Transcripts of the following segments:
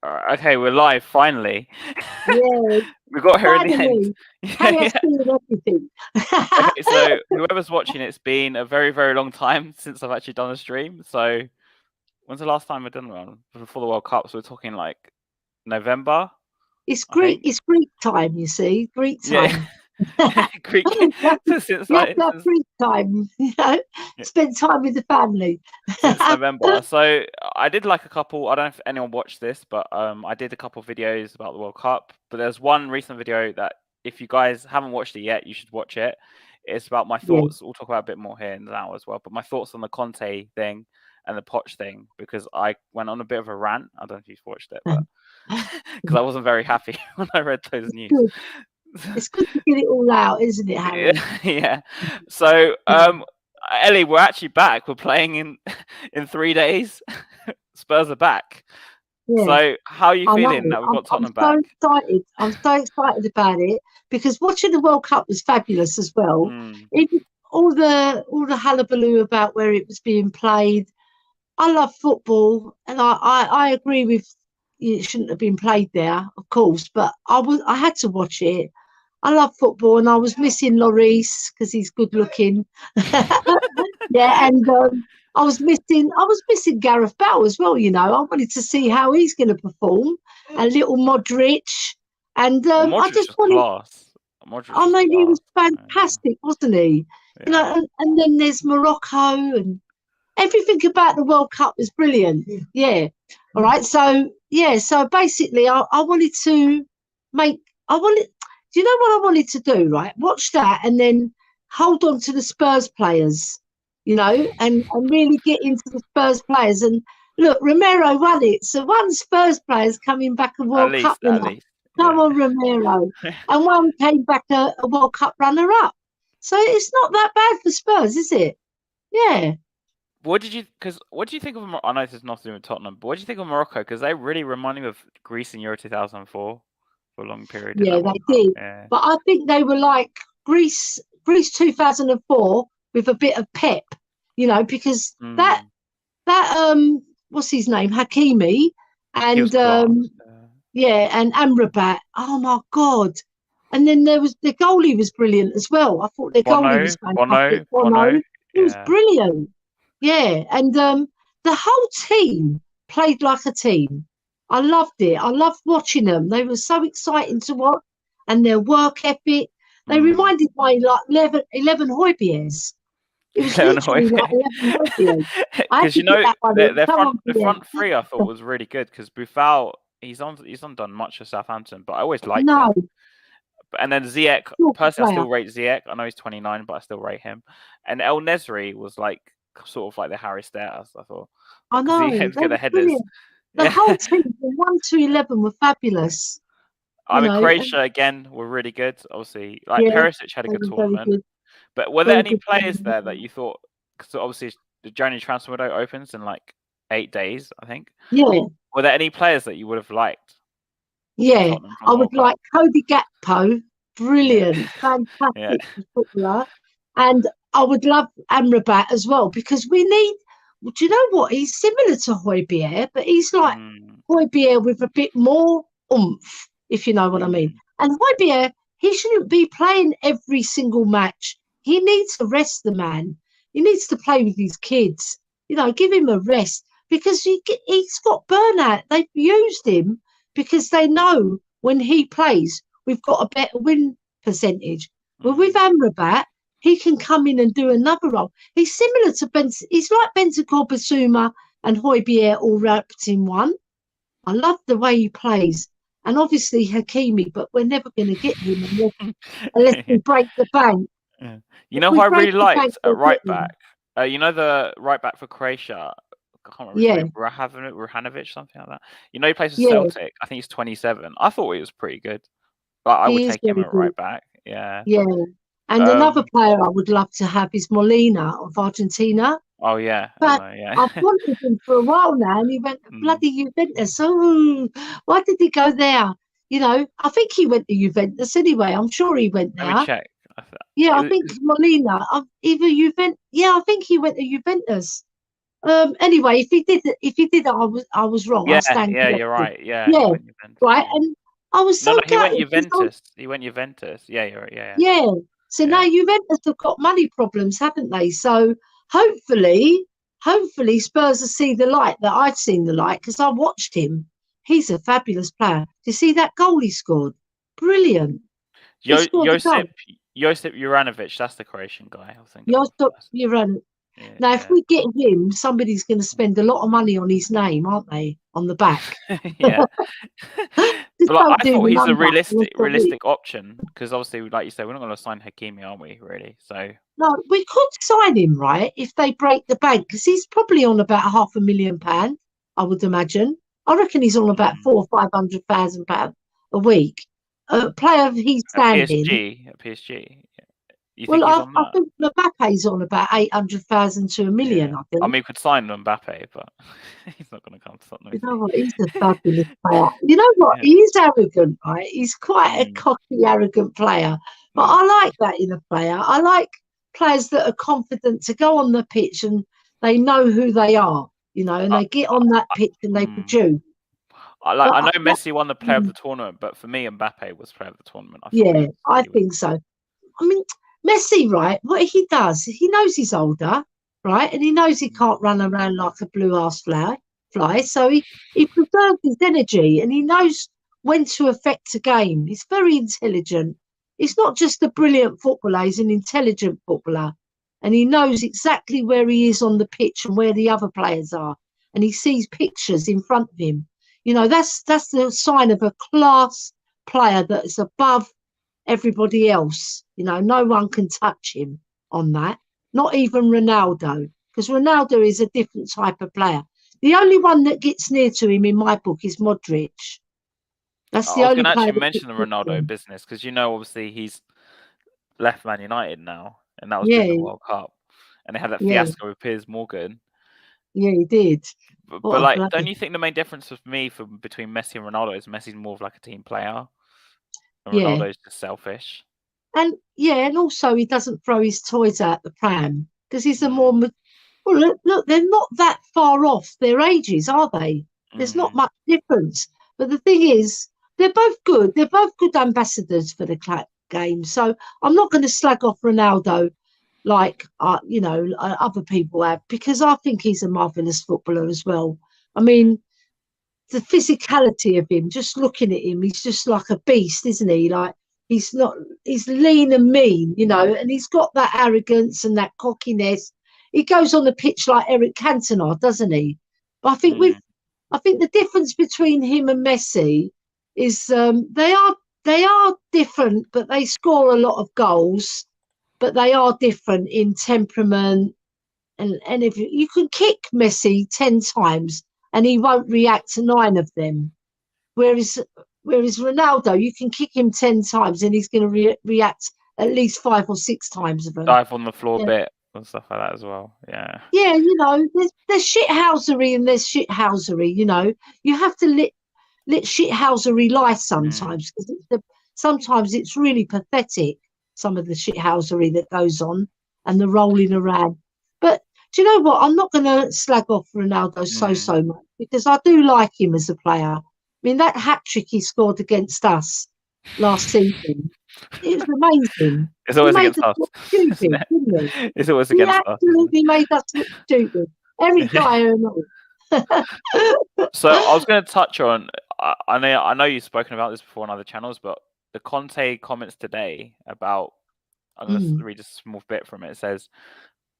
Okay, we're live finally. Yeah, We got here in the end. finally. Yeah, KFC yeah. and everything. Okay, so whoever's watching, it's been a very, very long time since I've actually done a stream. So when's the last time I've done one? Before the World Cup, so we're talking like November, It's I Greek. think. It's Greek time. You see, Greek Yeah, time. Greek. you have to, So since you have like to have Greek time. yeah, Spend time with the family. since November. So I did like a couple. I don't know if anyone watched this, but I did a couple of videos about the World Cup. But there's one recent video that if you guys haven't watched it yet, you should watch it. It's about my Yeah. thoughts. We'll talk about a bit more here now as well. But my thoughts on the Conte thing and the Poch thing because I went on a bit of a rant. I don't know if you've watched it, but because I wasn't very happy when I read those It's news. good. It's good to get it all out, isn't it, Yeah, Harry? yeah. So, Ellie, we're actually back. We're playing in in 3 days. Spurs are back. Yeah. So, how are you I know. feeling that we've got I'm Tottenham so back? excited. I'm so excited about it because watching the World Cup was fabulous as well. Mm, Even all the hullabaloo about where it was being played. I love football, and I agree with it shouldn't have been played there, of course, but I had to watch it. I love football, and I was missing Lloris because he's good looking. Yeah, and I was missing Gareth Bale as well. I wanted to see how he's going to perform, and little Modric, and well, I Modric just was wanted. class. Modric I was mean, he class. was fantastic, wasn't he? Yeah. And then there's Morocco, and everything about the World Cup was brilliant. Yeah. All right. So yeah. So basically, I wanted to make. I wanted. Do you know what I wanted to do? Right. Watch that and then hold on to the Spurs players. And really get into the Spurs players. And look, Romero won it. So one Spurs player's coming back a At World Cup least, at winner. least. Come Yeah. on, Romero. And one came back a World Cup runner up. So it's not that bad for Spurs, is it? Yeah. What did you? Because what do you think of? I know this is nothing to do with Tottenham, but what do you think of Morocco? Because they really remind me of Greece in Euro 2004 for a long period in Yeah, that World they Cup. did. Yeah. But I think they were like Greece 2004 with a bit of pep, because that Mm, that what's his name? Hakimi he was and class. yeah, and Amrabat. Oh my God. And then there was the goalie was brilliant as well. I thought their goalie was fantastic. Bono. Bono, he was Yeah. brilliant. Yeah, and the whole team played like a team. I loved it. I loved watching them. They were so exciting to watch, and their work ethic. They Mm. reminded me like 11 Hoybiers. It was Illinois. literally like 11 Hoybiers. I had Because to you get know that one their in. their Come front on, the Pierre. front three I thought was really good because Buffal he's on done much for Southampton, but I always liked No, him. And then Ziyech, awful personally, I player. still rate Ziyech. I know he's 29, but I still rate him. And El Nesri was like sort of like the Harry Styles, I thought, I because he know came to they get were the headers. brilliant. The Yeah, whole team from 1 to 11 were fabulous. I mean And Croatia again were really good. Obviously, like yeah, Perisic had a they good were very tournament. good. But were there Very any good. players there that you thought? Because obviously the January transfer window opens in like 8 days, I think. Yeah, Were there any players that you would have liked for yeah. Tottenham from I the would World Cup? like Cody Gakpo, Yeah, brilliant, yeah. fantastic footballer. And I would love Amrabat as well because we need. Do you know what? He's similar to Højbjerg, but he's like Mm, Højbjerg with a bit more oomph, if you know what I mean. mm, And Højbjerg, he shouldn't be playing every single match. He needs to rest the man. He needs to play with his kids. Give him a rest because he's got burnout. They've used him because they know when he plays, we've got a better win percentage. Well, with mm. Amrabat, he can come in and do another role. He's similar to Ben. He's like Bentancur Basuma and Højbjerg all wrapped in one. I love the way he plays. And obviously Hakimi, but we're never going to get him unless we break the bank. Yeah. You If know who we I break really the bank, liked at we'll get right back? him. You know the right back for Croatia? I can't remember his Yeah, name. Rahanovic, something like that. You know he plays for yeah, Celtic. I think he's 27. I thought he was pretty good, but I would he is take him very at good. right back. Yeah. Yeah. And another Um. player I would love to have is Molina of Argentina. Oh yeah. I But know. Yeah. I've wanted him for a while now, and he went to Mm. bloody Juventus. Oh, why did he go there? I think he went to Juventus anyway. I'm sure he went Let me there. check. Yeah, I It, think Molina, either Juventus. Yeah, I think he went to Juventus. Anyway, if he did, I was wrong. I Yeah, stand yeah, you're corrected. right. Yeah, he Yeah, went Juventus. right. Yeah. And I was No, so no, he went gutted because Juventus. He went Juventus. Yeah, you're right. Yeah, yeah. So now yeah, Juventus have got money problems, haven't they? So hopefully, hopefully Spurs will see the light that I've seen the light because I watched him. He's a fabulous player. Do you see that goal he scored? Brilliant. He yeah. scored the goal. Josip Juranovic. That's the Croatian guy I was thinking of. You're running. Yeah, Now, if yeah, we get him, somebody's going to spend a lot of money on his name, aren't they? On the back. yeah. Just But like, don't I do thought the he's a number. realistic option because obviously, like you said, we're not going to sign Hakimi, are we? Really? So No, we could sign him, right? If they break the bank, because he's probably on about £500,000, I would imagine. I reckon he's on about mm, £400,000 or £500,000 a week. A player of his standing. At PSG, you think Well, he's on I that? think Mbappe's on about 800,000 to a million. Yeah. I I think. mean, we could sign Mbappe, but he's not going to come to Tottenham, You is know he? what? He's a fabulous player. You know what? Yeah. He is arrogant, right? He's quite a Mm, cocky, arrogant player. But mm. I like that in a player. I like players that are confident to go on the pitch and they know who they are, and I, they get on that pitch and they mm. produce. I know That, Messi won the Player of the Tournament, but for me, Mbappe was Player of the Tournament. I thought yeah, I he was. think so. I mean, Messi, right? What he does, he knows he's older, right? And he knows he can't run around like a blue ass fly. So he preserves his energy and he knows when to affect a game. He's very intelligent. He's not just a brilliant footballer, he's an intelligent footballer. And he knows exactly where he is on the pitch and where the other players are. And he sees pictures in front of him. That's the sign of a class player that is above everybody else. No one can touch him on that, not even Ronaldo, because Ronaldo is a different type of player. The only one that gets near to him in my book is Modric. That's I the was only going to player actually that gets mention the near to Ronaldo him. business because obviously he's left Man United now, and that was during Yeah, the World Cup, and they had that yeah, fiasco with Piers Morgan. yeah, he did. What But a like, don't bloody you think the main difference with me between Messi and Ronaldo is Messi's more of like a team player, and yeah. Ronaldo's just selfish? And also he doesn't throw his toys out the pram because he's a more Mm, well, look, they're not that far off their ages, are they? There's not mm, much difference. But the thing is, they're both good. They're both good ambassadors for the game. So I'm not going to slag off Ronaldo like other people have because I think he's a marvelous footballer as well. I mm, mean, the physicality of him, just looking at him, he's just like a beast, isn't he? Like he's not, he's lean and mean, and he's got that arrogance and that cockiness. He goes on the pitch like Eric Cantona, doesn't he? But mm. I think the difference between him and Messi is they are different, but they score a lot of goals. But they are different in temperament, and if you can kick Messi 10 times and he won't react to 9 of them, whereas Ronaldo, you can kick him 10 times and he's going to react at least 5 or 6 times of them. Dive on the floor Yeah, bit and stuff like that as well. Yeah. yeah, there's shithousery and there's shithousery. You have to let shithousery lie Mm, sometimes because sometimes it's really pathetic. Some of the shithousery that goes on and the rolling around. But do you know what? I'm not going to slag off Ronaldo mm. so much because I do like him as a player. I mean, that hat trick he scored against us last season, it was amazing. It's He always made against us us, look isn't stupid, it? didn't he? It's always He against us, isn't absolutely made us look stupid. Eric it? Dyer and all. So I was going to touch on. I know you've spoken about this before on other channels, but the Conte comments today about. I'm going to Mm, read a small bit from it. It says,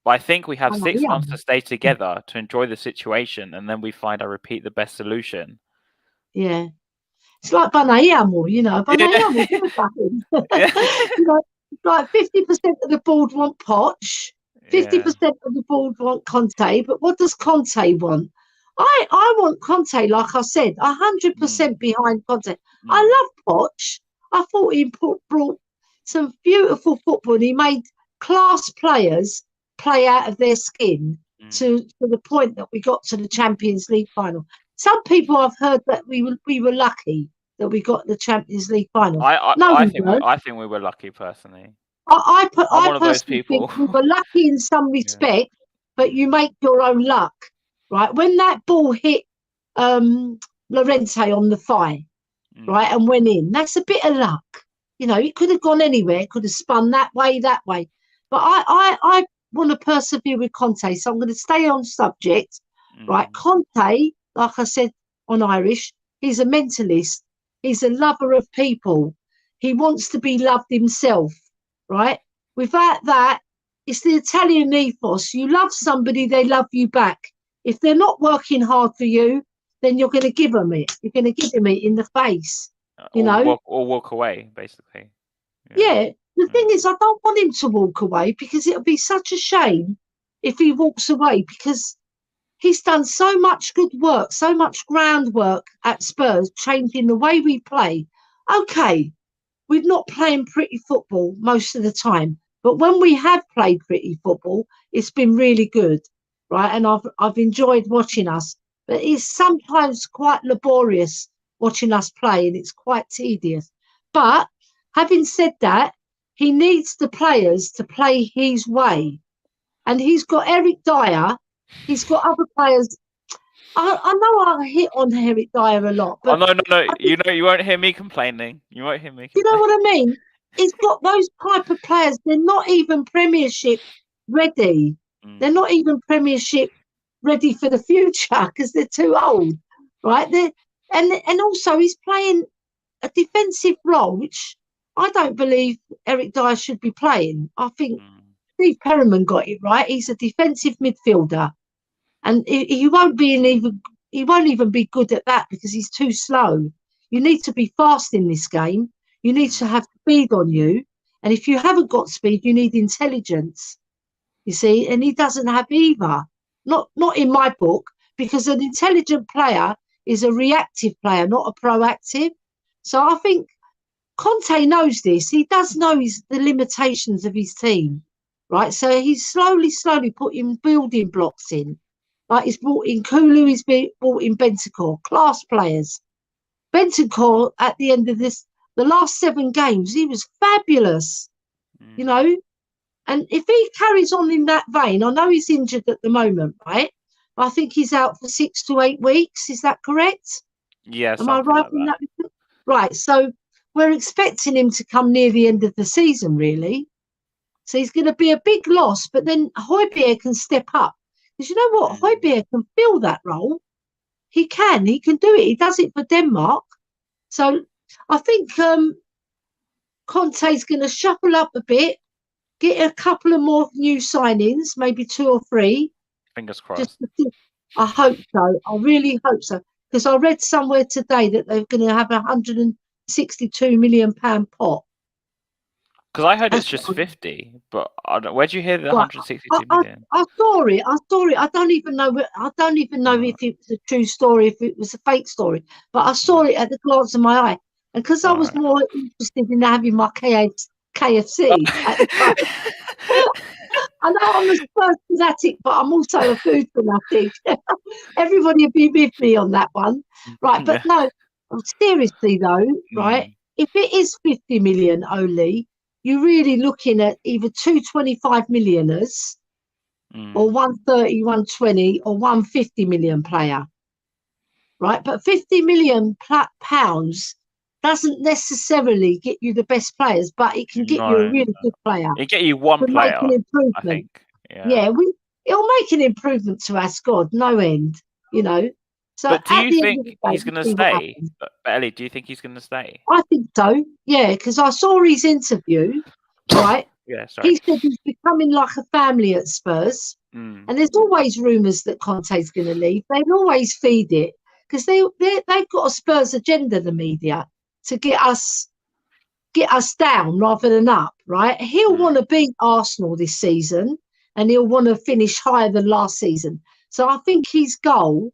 "But I think we have I know, 6 months to stay together to enjoy the situation, and then we find I repeat the best solution." yeah. It's like Banayamo, Banayamo, Yeah, yeah, like 50% of the board want Poch, yeah. 50% of the board want Conte, but what does Conte want? I want Conte, like I said, Mm, 100% behind Conte. mm, I love Poch. I thought he brought some beautiful football and he made class players play out of their skin mm. to the point that we got to the Champions League final. Some people I've heard that we were lucky that we got the Champions League final. I, I, No, I we think we, weren't. I think we were lucky personally. I'm I one of those personally think people. we were lucky in some Yeah. respect, but you Mm, make your own luck. right? When that ball hit Llorente on the thigh, right, and went in, that's a bit of luck. You know, it could have gone anywhere. It could have spun that way. But I want to persevere with Conte, so I'm going to stay on subject, right? Conte, like I said on Irish, he's a mentalist. He's a lover of people. He wants to be loved himself, right? Without that, it's the Italian ethos. You love somebody, they love you back. If they're not working hard for you, then you're going to give them it. You're going to give them it in the face, you know? Walk away, basically. Yeah. The thing is, I don't want him to walk away because it'll be such a shame if he walks away because he's done so much good work, so much groundwork at Spurs, changing the way we play. Okay, we're not playing pretty football most of the time, but when we have played pretty football, it's been really good, right? And I've enjoyed watching us, but it's sometimes quite laborious watching us play, and it's quite tedious. But having said that, he needs the players to play his way, and he's got Eric Dyer. He's got other players. I know I hit on Eric Dyer a lot, but no. You won't hear me complaining. You won't hear me. You know what I mean? He's got those type of players. They're not even Premiership ready. They're not even Premiership ready for the future because they're too old, right? And also he's playing a defensive role, which I don't believe Eric Dyer should be playing. I think Steve Perryman got it right. He's a defensive midfielder, and he won't even be good at that because he's too slow. You need to be fast in this game. You need to have speed on you. And if you haven't got speed, you need intelligence. You see, and he doesn't have either. Not in my book, because an intelligent player is a reactive player, not a proactive. So I think Conte knows this. He does know the limitations of his team, right? So he's slowly putting building blocks in. Like he's brought in Kulu, he's brought in Bentancur, class players. Bentancur at the end of the last 7 games, he was fabulous, you know. And if he carries on in that vein, I know he's injured at the moment, right? I think he's out for 6 to 8 weeks. Is that correct? Yeah, am I right in that? Right. So we're expecting him to come near the end of the season, really. So he's going to be a big loss. But then Højbjerg can step up. Because you know what? Højbjerg can fill that role. He can do it. He does it for Denmark. So I think Conte's going to shuffle up a bit, get a couple of more new signings, maybe 2 or 3. Fingers crossed. I hope so. I really hope so. Because I read somewhere today that they're going to have £162 million pot. Because I heard it's just 50, but where do you hear the 162 million? I saw it. I don't even know. If it was a true story, if it was a fake story. But I saw it at the glance of my eye, and because I was more interested in having my KFC at the time. I know I'm a Spurs fanatic, but I'm also a food fanatic. Everybody will be with me on that one, right? But no, seriously though, right? If it is 50 million only, you're really looking at either 225 millioners or 130, 120 or 150 million player, right? But 50 million pounds doesn't necessarily get you the best players, but it can get you a really good player. It get you one player, make an improvement. I think. It'll make an improvement to our squad, no end, you know. So, but do you think he's going to stay? Ellie, do you think he's going to stay? I think so, yeah, because I saw his interview, right? Yeah, sorry. He said he's becoming like a family at Spurs. And there's always rumours that Conte's going to leave. They always feed it because they've got a Spurs agenda, the media, to get us down rather than up, right? He'll want to beat Arsenal this season and he'll want to finish higher than last season. So I think his goal,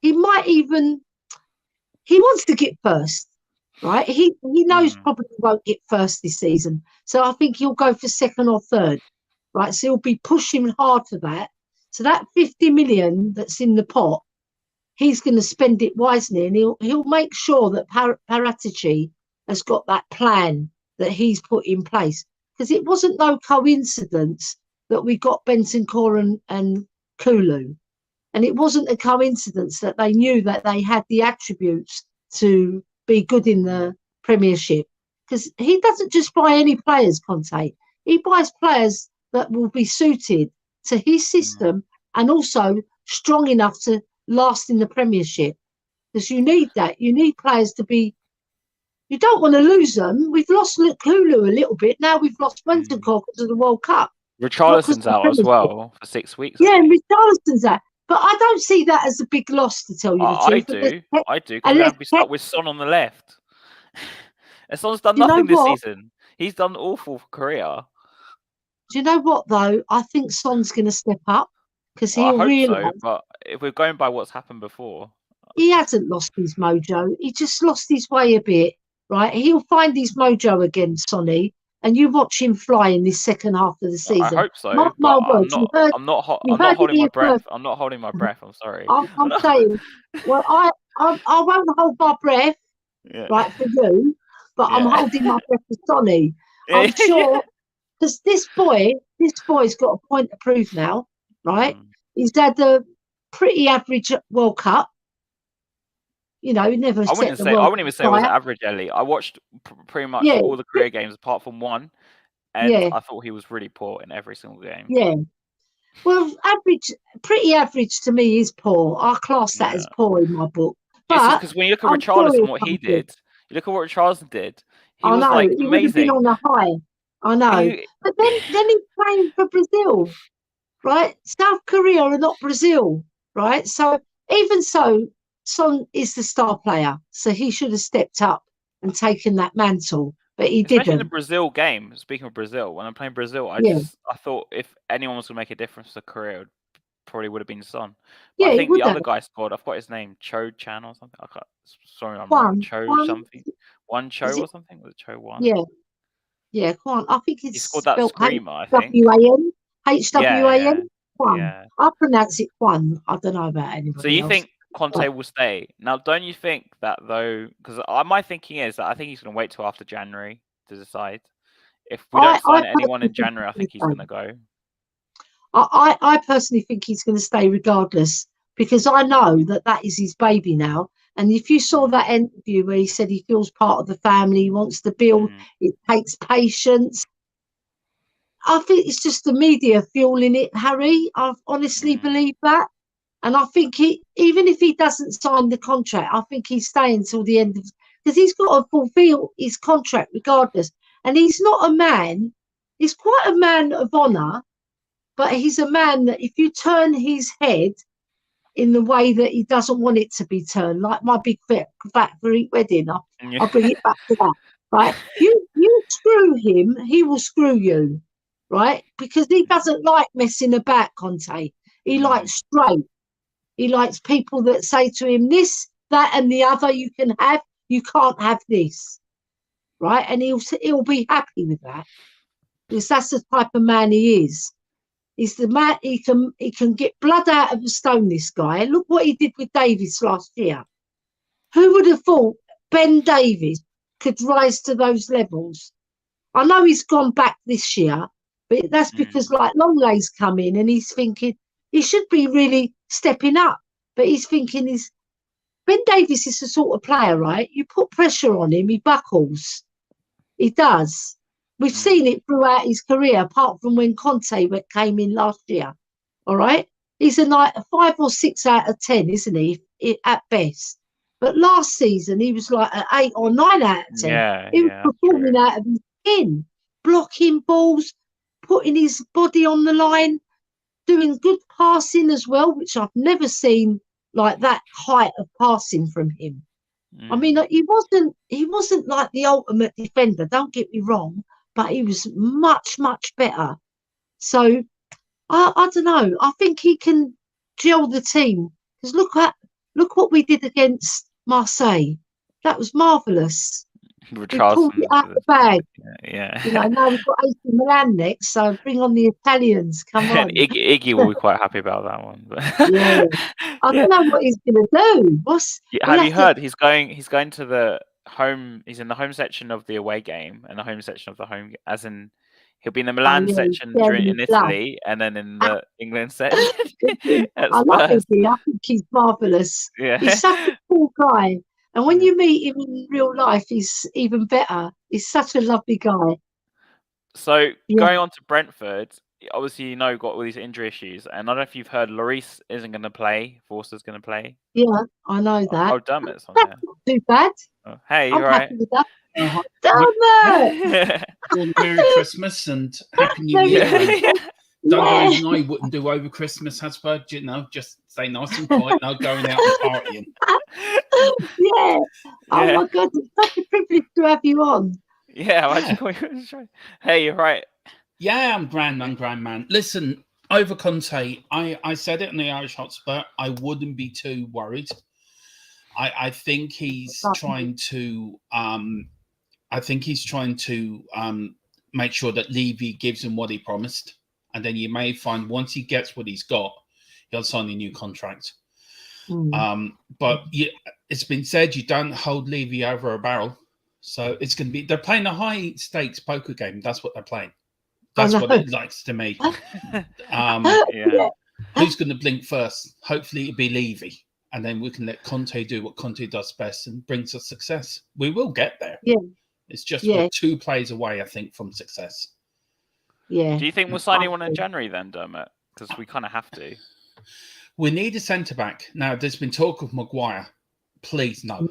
he wants to get first, right? He knows probably won't get first this season. So I think he'll go for second or third, right? So he'll be pushing hard for that. So that 50 million that's in the pot, he's going to spend it wisely, and he'll make sure that Paratici has got that plan that he's put in place. Because it wasn't no coincidence that we got Bentancur and Kulu. And it wasn't a coincidence that they knew that they had the attributes to be good in the Premiership. Because he doesn't just buy any players, Conte. He buys players that will be suited to his system and also strong enough to last in the Premiership. Because you need that. You need players to be. You don't want to lose them. We've lost Lukulu a little bit. Now we've lost Bentancur because of the World Cup. Richarlison's out as well for 6 weeks. Yeah, and Richarlison's out. But I don't see that as a big loss, to tell you the truth. I do, because we're going to be stuck with Son on the left. And Son's done nothing this season. He's done awful for Korea. Do you know what, though? I think Son's going to step up because he'll realise. So, but if we're going by what's happened before. He hasn't lost his mojo. He just lost his way a bit, right? He'll find his mojo again, Sonny. And you watch him fly in this second half of the season. I hope so. Mark my words. I'm not holding my breath. I'm not holding my breath. I'm sorry. I'm saying, well, I won't hold my breath, right, for you, but I'm holding my breath for Sonny. I'm sure, because this boy's got a point to prove now, right? He's had a pretty average World Cup. You know, never. I wouldn't even say it was average, Ellie. I watched pretty much all the Korea games apart from one, and I thought he was really poor in every single game. Yeah. Well, pretty average to me is poor. I class that as poor in my book. But because when you look at Richarlison, what he did, you look at what Richarlison did. He was like amazing. He would have been on a high. I know. But then he's playing for Brazil, right? South Korea are not Brazil, right? So even so. Son is the star player, so he should have stepped up and taken that mantle, but he didn't. Especially in the Brazil game. Speaking of Brazil, when I'm playing Brazil, I thought if anyone was going to make a difference to Korea, it probably would have been Son. But I think the other guy scored. I've got his name, Cho Chan or something. I can't. Sorry, I'm wrong. Cho something. Cho or something. Was it Cho One? Yeah. Kwan. I think he scored that screamer. I think H-W-A-N. H-W-A-N. Kwan. I pronounce it Kwan. I don't know about anybody. So you think Conte will stay? Now, don't you think that though? Because my thinking is that I think he's going to wait till after January to decide. If we don't sign anyone in January, I think he's going to go. I personally think he's going to stay regardless, because I know that is his baby now. And if you saw that interview where he said he feels part of the family, he wants to build, it takes patience. I think it's just the media fueling it, Harry. I honestly believe that. And I think even if he doesn't sign the contract, I think he's staying till the end because he's got to fulfill his contract regardless. And he's not a man. He's quite a man of honour, but he's a man that if you turn his head in the way that he doesn't want it to be turned, like my big fat Greek wedding, I'll bring it back to that. Right? You screw him, he will screw you, right? Because he doesn't like messing about, Conte. He likes straight. He likes people that say to him, this, that, and the other you can have, you can't have this, right? And he'll be happy with that, because that's the type of man he is. He's the man. He can get blood out of a stone. This guy. Look what he did with Davies last year. Who would have thought Ben Davies could rise to those levels? I know he's gone back this year, but that's because like Longlay's come in and he's thinking he should be really stepping up, but he's thinking Ben Davies is the sort of player, right? You put pressure on him, he buckles. He does. We've seen it throughout his career, apart from when Conte came in last year. All right? He's a 5 or 6 out of 10, isn't he, at best? But last season, he was like an 8 or 9 out of 10. He was performing out of his skin, blocking balls, putting his body on the line, doing good passing as well, which I've never seen like that height of passing from him. I mean, he wasn't like the ultimate defender, don't get me wrong, but he was much, much better. So I don't know. I think he can gel the team. Because look what we did against Marseille. That was marvellous. We pulled it out of the bag. Yeah. You know, now we've got AC Milan next, so bring on the Italians. Come on. Iggy will be quite happy about that one. But yeah. I don't know what he's going to do. Have you heard? He's going to the home. He's in the home section of the away game and the home section of the home. As in, He'll be in the Milan yeah, section sharing in his love. Italy, and then in the England section at I love Spurs. Izzy. I think he's marvellous. Yeah. He's such a cool guy. And when Yeah. you meet him in real life, he's even better. He's such a lovely guy. So Yeah. going on to Brentford, obviously got all these injury issues, and I don't know if you've heard Lloris isn't going to play. Forster's going to play. Yeah, I know that. Oh, Dermot's on That's there. not too bad. Oh, hey, I'm you right? happy with that. Merry Dermot! Christmas and Happy New Merry Year. And Christmas. don't do Yeah. anything I wouldn't do over Christmas, Hasbro. You know, just stay nice and quiet, no going out and partying. Yeah. Oh Yeah. my God, it's such a privilege to have you on. Yeah. Hey, you're right. Yeah, I'm grand man. Listen, over Conte, I said it in the Irish Hotspur, I wouldn't be too worried. I think he's trying to make sure that Levy gives him what he promised. And then you may find once he gets what he's got, he'll sign a new contract. But it's been said you don't hold Levy over a barrel. So it's going to be, they're playing a high stakes poker game. That's what they're playing. That's what it likes to me. Yeah. Who's going to blink first? Hopefully it'll be Levy. And then we can let Conte do what Conte does best and brings us success. We will get there. Yeah. It's just we're 2 plays away, I think, from success. Yeah. Do you think we'll sign anyone in January then, Dermot? Because we kind of have to. We need a centre-back. Now, there's been talk of Maguire. Please, no.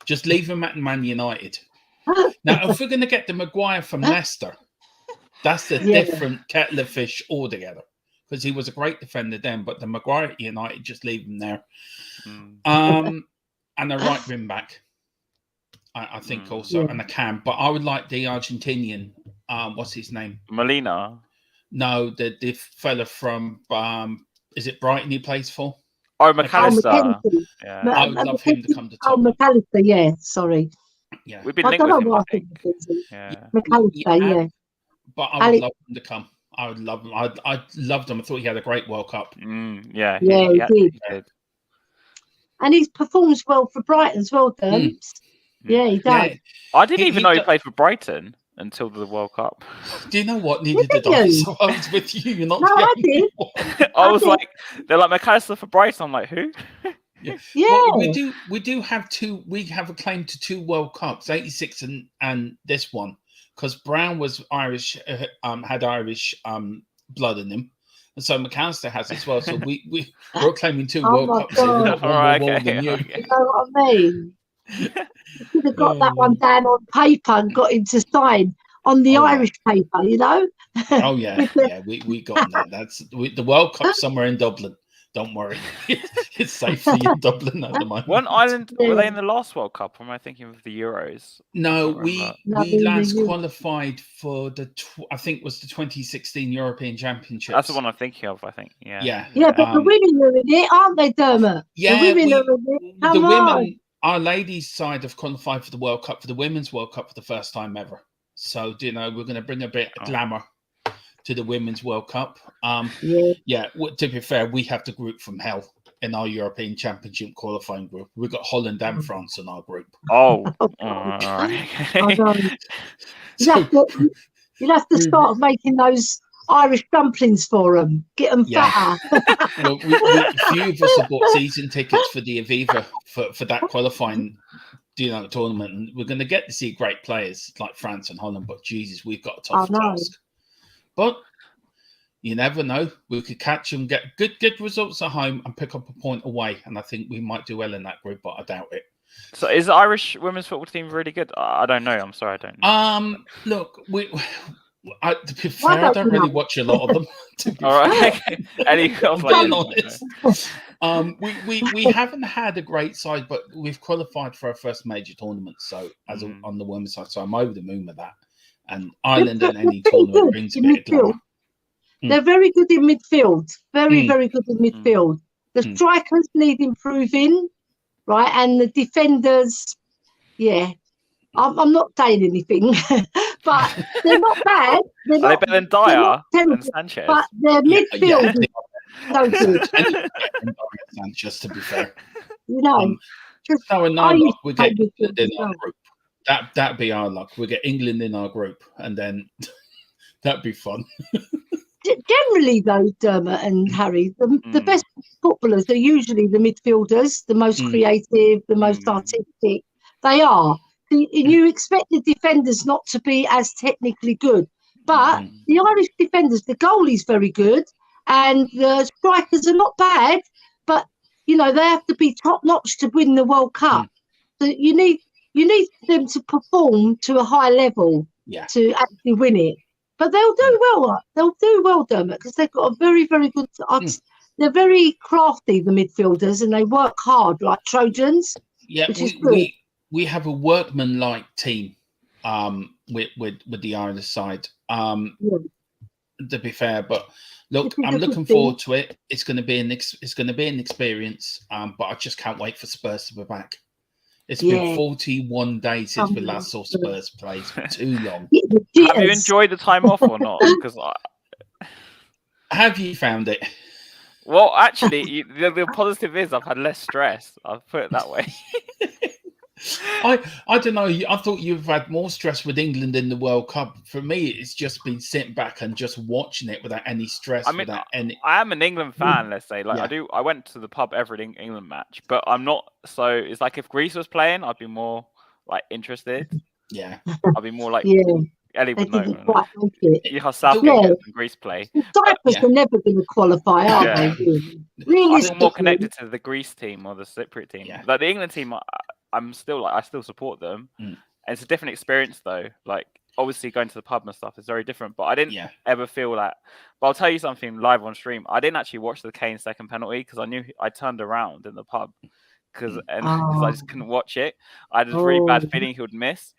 Just leave him at Man United. Now, if we're going to get the Maguire from Leicester, that's a different kettle of fish altogether. Because he was a great defender then, but the Maguire at United, just leave him there. And a right wing back, I think also, and a cam. But I would like the Argentinian, what's his name? Molina. No, the fella from, is it Brighton he plays for? Oh, McAllister. Yeah. I would love him to come to Tottenham. Oh, McAllister, yeah, sorry. Yeah. We've been linked with him, I think. McAllister, But I would love him to come. I would love him. I loved him. I thought he had a great World Cup. Yeah, he did. And he performs well for Brighton as well, Derms. Yeah, he does. Yeah. I didn't even know he played for Brighton until the World Cup. Do you know what? Neither did I. So I was with you. You're not. No, I did. I was like, they're like McAllister for Brighton. I'm like, who? Yeah. Well, we do have 2. We have a claim to 2 World Cups, 86 and this one, because Brown was Irish, had Irish blood in him, and so McAllister has as well. So we're claiming 2 World Cups. So we've got one more than you. You know what I mean? You could have got that one down on paper and got him to sign on the Irish paper, you know? Oh yeah, we got that. That's the World Cup somewhere in Dublin. Don't worry, it's safely in Dublin at the moment. One Ireland were they in the last World Cup? Or am I thinking of the Euros? No, we last qualified for I think it was the 2016 European Championships. That's the one I'm thinking of. I think. Yeah. Yeah, but the women are in it, aren't they, Dermot? Yeah, the women are in it. The women, our ladies' side have qualified for the World Cup, for the Women's World Cup for the first time ever. So, we're going to bring a bit of glamour to the Women's World Cup. To be fair, we have the group from hell in our European Championship qualifying group. We've got Holland and France in our group. Oh, You'll have to start making those Irish dumplings for them. Get them fatter. Well, a few of us have bought season tickets for the Aviva for that qualifying tournament. And we're going to get to see great players like France and Holland, but Jesus, we've got a tough task. But you never know. We could catch them, get good results at home, and pick up a point away. And I think we might do well in that group, but I doubt it. So, is the Irish women's football team really good? I don't know. I'm sorry, I don't know. Look, to be fair, I don't really watch a lot of them. All right. Being honest. We haven't had a great side, but we've qualified for our first major tournament. So, on the women's side, so I'm over the moon with that. And Ireland in any tournament brings a bit of glamour. They're very good in midfield. Very good in midfield. The strikers need improving, right? And the defenders, I'm not saying anything, but they're not bad. They're better than Dyer and Sanchez? But their midfield is so good. Sanchez, to be fair. You know, we get England in our group. That'd be our luck. We get England in our group, and then That'd be fun. Generally, though, Dermot and Harry, the best footballers are usually the midfielders, the most creative, the most artistic. They are. And you expect the defenders not to be as technically good, but the Irish defenders, the goalie's very good, and the strikers are not bad, but they have to be top notch to win the World Cup. So you need them to perform to a high level to actually win it. But they'll do well. They'll do well, Dermot, because they've got a very, very good. They're very crafty, the midfielders, and they work hard like Trojans. Yeah, which is good. We have a workman-like team with the Irish side. To be fair, but look, I'm looking forward to it. It's going to be an experience. But I just can't wait for Spurs to be back. It's been 41 days since we last saw Spurs play. It's been too long. Have you enjoyed the time off or not? Because have you found it? Well, actually, the positive is I've had less stress. I'll put it that way. I don't know. I thought you've had more stress with England in the World Cup. For me, it's just been sitting back and just watching it without any stress. I mean, I am an England fan. Let's say, I went to the pub every England match, but I'm not. So it's like if Greece was playing, I'd be more like interested. Yeah, I'd be more like Ellie would know. Southgate and Greece play. Cyprus are never going to qualify, are they? Really? I feel more connected to the Greece team or the Cypriot team. Yeah. Like the England team, I still support them. And it's a different experience though. Like obviously going to the pub and stuff is very different. But I didn't ever feel that. But I'll tell you something live on stream. I didn't actually watch the Kane second penalty because I knew I turned around in the pub because I just couldn't watch it. I had this really bad feeling he would miss.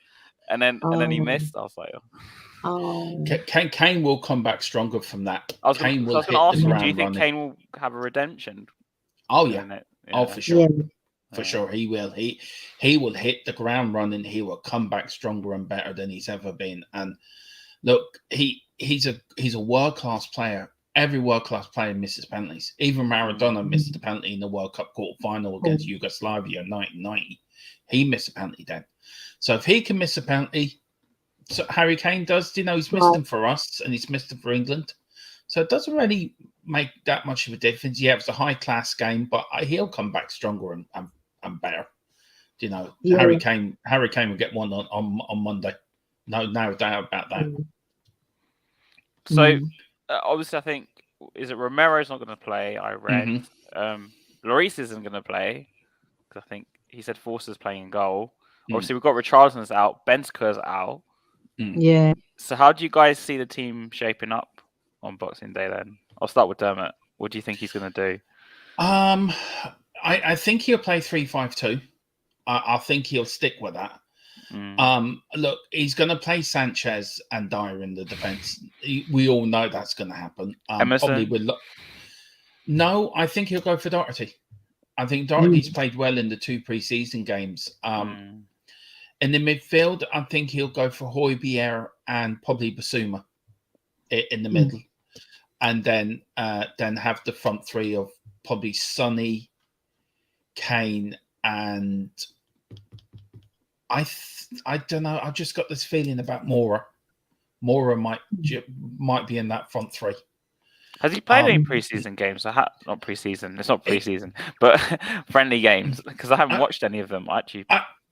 And then he missed. I was like, Kane will come back stronger from that. Kane will hit the ground running. Do you think Kane will have a redemption? Oh yeah. Oh for sure. For sure, he will. He will hit the ground running. He will come back stronger and better than he's ever been. And look, he's a world class player. Every world class player misses penalties. Even Maradona missed a penalty in the World Cup quarter final against Yugoslavia in 1990. He missed a penalty then. So if he can miss a penalty, so Harry Kane does. He's missed them for us and he's missed them for England. So it doesn't really make that much of a difference. Yeah, it's a high class game, but he'll come back stronger and better. Harry Kane will get one on Monday. No doubt about that. So obviously, I think is it Romero's not going to play. I read Lloris isn't going to play because I think he said Forster's playing in goal. Obviously, we've got Richarlison's out, Benzker's out. Yeah. So how do you guys see the team shaping up on Boxing Day then? I'll start with Dermot. What do you think he's going to do? I think he'll play 3-5-2. I think he'll stick with that. Look, he's going to play Sanchez and Dyer in the defence. We all know that's going to happen. Emerson? No, I think he'll go for Doherty. I think Doherty's played well in the 2 pre-season games. In the midfield, I think he'll go for Højbjerg and probably Basuma in the middle. And then have the front three of probably Sonny, Kane, and I don't know. I've just got this feeling about Mora. Mora might be in that front three. Has he played any preseason games? Not preseason. It's not preseason, but friendly games because I haven't watched any of them actually.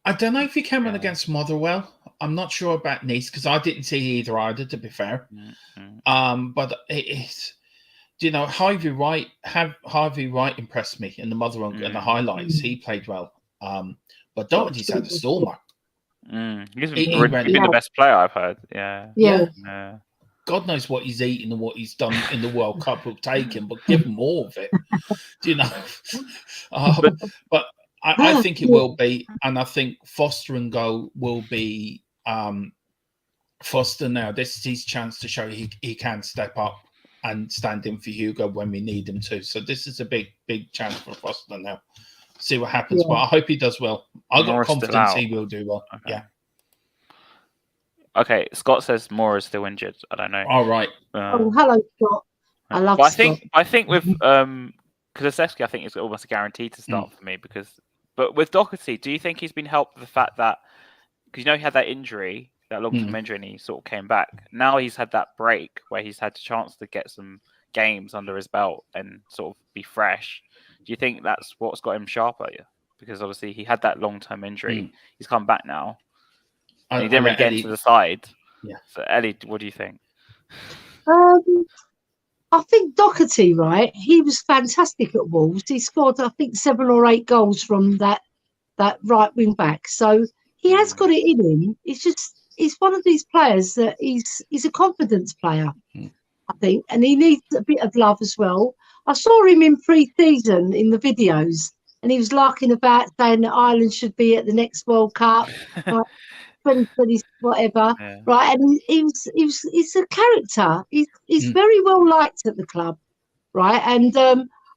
I don't know if he came in against Motherwell. I'm not sure about Nice because I didn't see either. To be fair, but it's Harvey Wright impressed me in the Motherwell and the highlights. He played well, but Doherty's had a stormer. He's been the best player I've heard. Yeah. God knows what he's eaten and what he's done in the World Cup will take him, but give him more of it. But I think it will be, and I think Foster and goal will be Foster now. This is his chance to show he can step up and stand in for Hugo when we need him to. So this is a big chance for Foster now. See what happens, but I hope he does well. I've got confidence he will do well. Okay. Yeah. Okay, Scott says Moore is still injured. I don't know. All right. Hello, Scott. I love Scott. I think with Kulusevski, I think it's almost a guarantee to start for me but with Doherty, do you think he's been helped with the fact that because he had that injury that long-term injury, and he sort of came back. Now he's had that break where he's had the chance to get some games under his belt and sort of be fresh. Do you think that's what's got him sharper? Because obviously he had that long-term injury. He's come back now. And he didn't really get into the side. Yeah. So Ellie, what do you think? I think Doherty, right? He was fantastic at Wolves. He scored, I think, 7 or 8 goals from that right wing back. So he has got it in him. He's one of these players that he's a confidence player, I think, and he needs a bit of love as well. I saw him in pre-season in the videos, and he was larking about saying that Ireland should be at the next World Cup. Right? 2020, whatever, right? And he's a character. He's very well liked at the club, right? And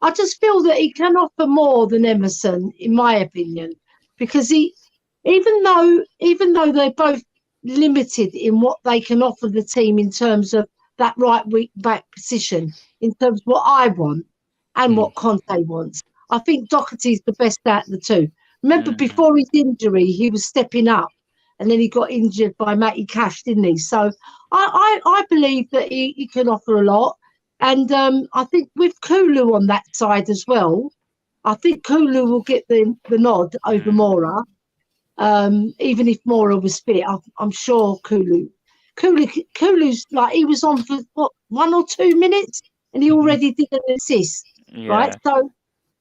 I just feel that he can offer more than Emerson, in my opinion, because even though they're both limited in what they can offer the team in terms of that right wing back position, in terms of what I want and what Conte wants, I think Doherty's the best out of the two. Remember, before his injury, he was stepping up. And then he got injured by Matty Cash, didn't he? So I believe that he can offer a lot. And I think with Kulu on that side as well, I think Kulu will get the nod over Mora. Even if Mora was fit, I'm sure Kulu's like, he was on for, 1 or 2 minutes? And he already did an assist, right? So,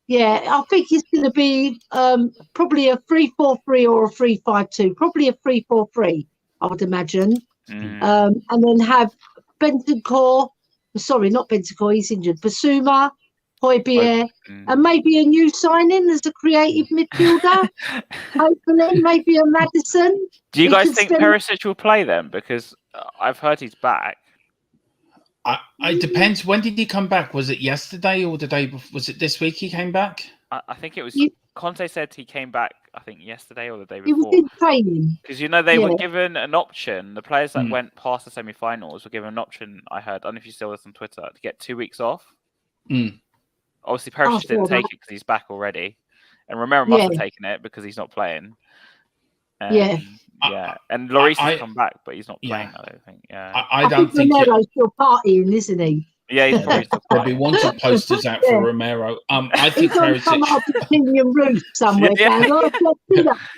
yeah, I think it's going to be probably a 3-4-3 or a 3-5-2. Probably a 3-4-3, I would imagine. And then have Bentancur, sorry, not Bentancur, he's injured. Basuma, Højbjerg, and maybe a new signing as a creative midfielder. Hopefully, maybe a Maddison. Do you guys think Perisic will play then? Because I've heard he's back. It depends. When did he come back? Was it yesterday or the day before? Was it this week he came back? I think it was. Conte said he came back, I think, yesterday or the day before. He was in training. Because, they were given an option. The players that went past the semi-finals were given an option, I heard. I don't know if you saw this on Twitter, to get 2 weeks off. Obviously, Perisic didn't take it because he's back already. And Romero must have taken it because he's not playing. Yeah, and Lloris has come back, but he's not playing. I don't think. Yeah, I don't think Romero's still partying, isn't he? Yeah, he's probably still there'll be wanted posters out for Romero. I think Perisic some Argentinian roof somewhere.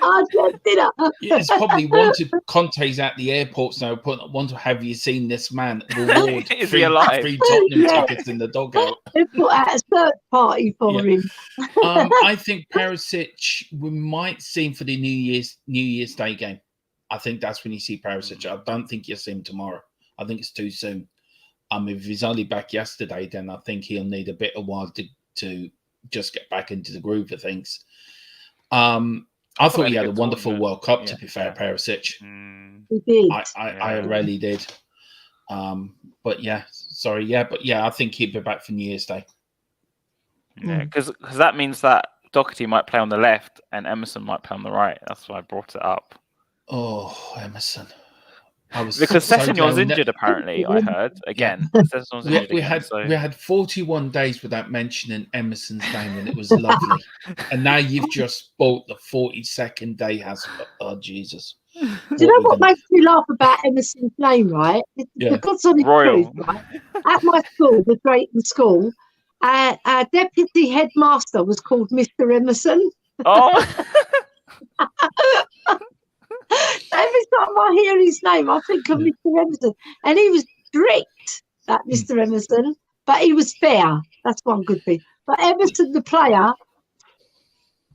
Argentina. It's probably wanted. Conte's at the airports now. Want to have you seen this man? Reward Is he alive? 3 Tottenham tickets in the dugout. They put out a search party for him. I think Perisic, we might see him for the New Year's Day game. I think that's when you see Perisic. I don't think you'll see him tomorrow. I think it's too soon. If he's only back yesterday, then I think he'll need a bit of while to just get back into the groove of things. I thought he had a wonderful World Cup, to be fair, Perisic. He did. I really did. But yeah, I think he'll be back for New Year's Day. Yeah, because that means that Doherty might play on the left and Emerson might play on the right. That's why I brought it up. Oh, Emerson. Because Sessegnon's injured, apparently, I heard. Again. We had 41 days without mentioning Emerson's name, and it was lovely. And now you've just bought the 42nd day. Oh, Jesus. Do you know what makes me laugh about Emerson's name, right? The God's honest truth, right? At my school, the Drayton School, our deputy headmaster was called Mr. Emerson. Oh! Every time I hear his name, I think of Mr. Emerson. And he was strict, that Mr. Emerson, but he was fair. That's one good thing. But Emerson, the player,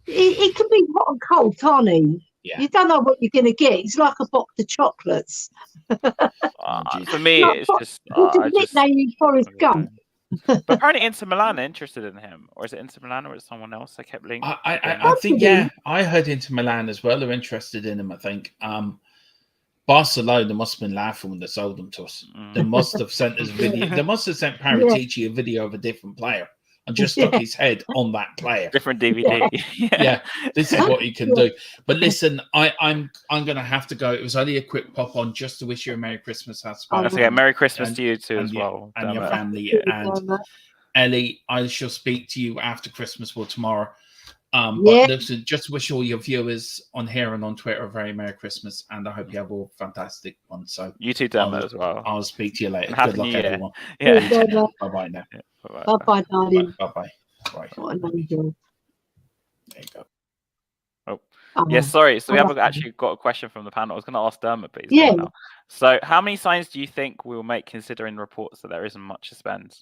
he can be hot and cold, can't he? Yeah. You don't know what you're going to get. He's like a box of chocolates. For me, it's just... nickname Forrest Gump. But apparently Inter Milan are interested in him. Or is it Inter Milan or is it someone else? I kept linking. I think, I heard Inter Milan as well are interested in him, I think. Barcelona must have been laughing when they sold him to us. They must have sent us a video. They must have sent Paratici a video of a different player and just stuck his head on that player. Different DVD. Yeah, this is what he can do. But listen, I'm going to have to go. It was only a quick pop on just to wish you a Merry Christmas. Merry Christmas to you too as well. And your family. And Ellie, I shall speak to you after Christmas or tomorrow. But listen, just wish all your viewers on here and on Twitter a very Merry Christmas, and I hope you have all fantastic ones. So you too, Dermot, as well. I'll speak to you later. And Happy Good luck, New Year. everyone. Yeah. Bye-bye now. Yeah, Bye-bye, darling. Bye-bye. Bye. What an angel. There you go. Yes, sorry. So we haven't actually got a question from the panel. I was going to ask Dermot, but he's Yeah. gone now. So how many signs do you think we will make considering reports that there isn't much to spend?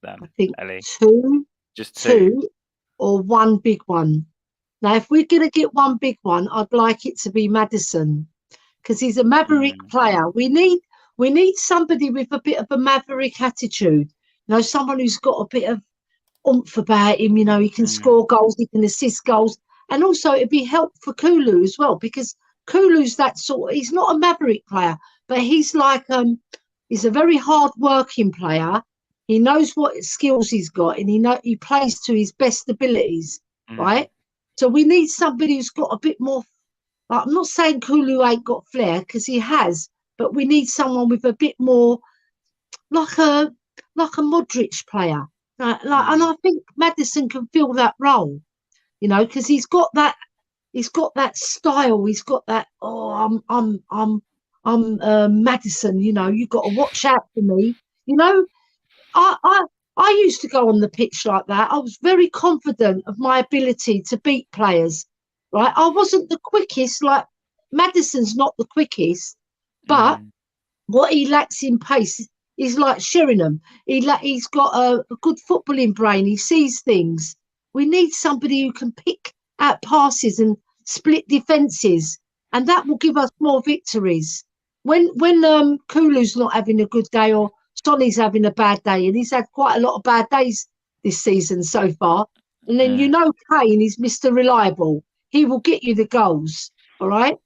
Then, I think Ellie. Just two or one big one. Now, if we're going to get one big one, I'd like it to be Maddison, because he's a maverick player. We need somebody with a bit of a maverick attitude. You know, someone who's got a bit of oomph about him. You know, he can score goals, he can assist goals. And also it'd be help for Kulu as well, because Kulu's that sort. He's not a maverick player, but he's like he's a very hard working player. He knows what skills he's got, and he plays to his best abilities, right? So we need somebody who's got a bit more. Like, I'm not saying Kulu ain't got flair, because he has, but we need someone with a bit more, like a Modric player. And I think Maddison can fill that role. You know, because he's got that style. He's got that. Oh, I'm Maddison. You know, you've got to watch out for me. You know, I used to go on the pitch like that. I was very confident of my ability to beat players. Right, I wasn't the quickest. Like Maddison's not the quickest, but what he lacks in pace is like Sheringham. He's got a good footballing brain. He sees things. We need somebody who can pick out passes and split defences, and that will give us more victories. When Kulu's not having a good day, or Sonny's having a bad day, and he's had quite a lot of bad days this season so far, and then you know Kane is Mr. Reliable. He will get you the goals, all right?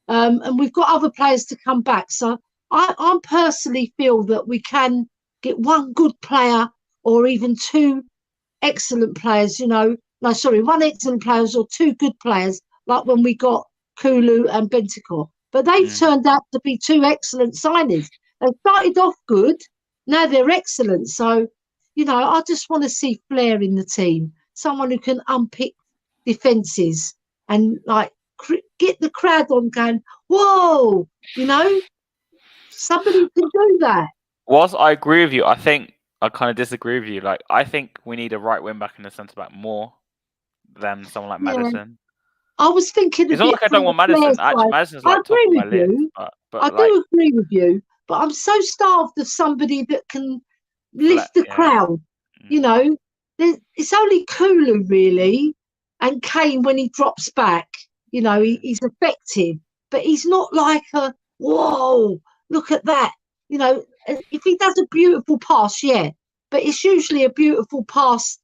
And we've got other players to come back. So I personally feel that we can get one good player or even two excellent players, one excellent players or two good players, like when we got Kulu and Bentancur. But they've turned out to be two excellent signings. They started off good, now they're excellent. So, I just want to see flair in the team, someone who can unpick defences and get the crowd on going, whoa, somebody can do that. Whilst I agree with you, I think I kind of disagree with you. Like, I think we need a right wing back and a centre back more than someone like Maddison. I was thinking. It's not like I don't want Maddison. Actually, Maddison's like top of my list. But I do agree with you, but I'm so starved of somebody that can lift the crowd. It's only Kulu really, and Kane when he drops back. He's effective, but he's not like a whoa. Look at that. If he does a beautiful pass, but it's usually a beautiful pass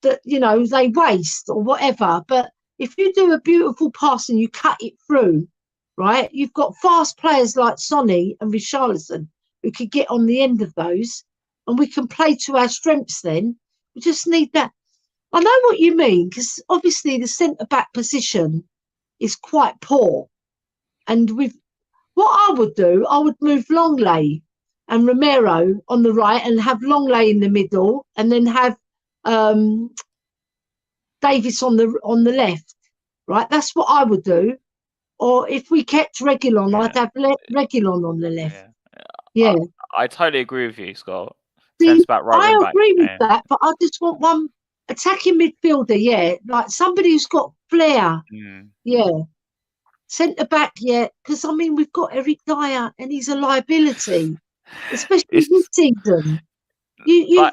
that, they waste or whatever. But if you do a beautiful pass and you cut it through, right, you've got fast players like Sonny and Richarlison who could get on the end of those, and we can play to our strengths then. We just need that. I know what you mean, because obviously the centre-back position is quite poor. And what I would do, I would move Longley and Romero on the right and have Longley in the middle, and then have Davis on the left, right? That's what I would do. Or if we kept Reguilon, I'd have Reguilon on the left. Yeah. I totally agree with you, Scott. See, I agree with that, but I just want one attacking midfielder, like somebody who's got flair. Centre back, because we've got Eric Dyer and he's a liability, especially this season. You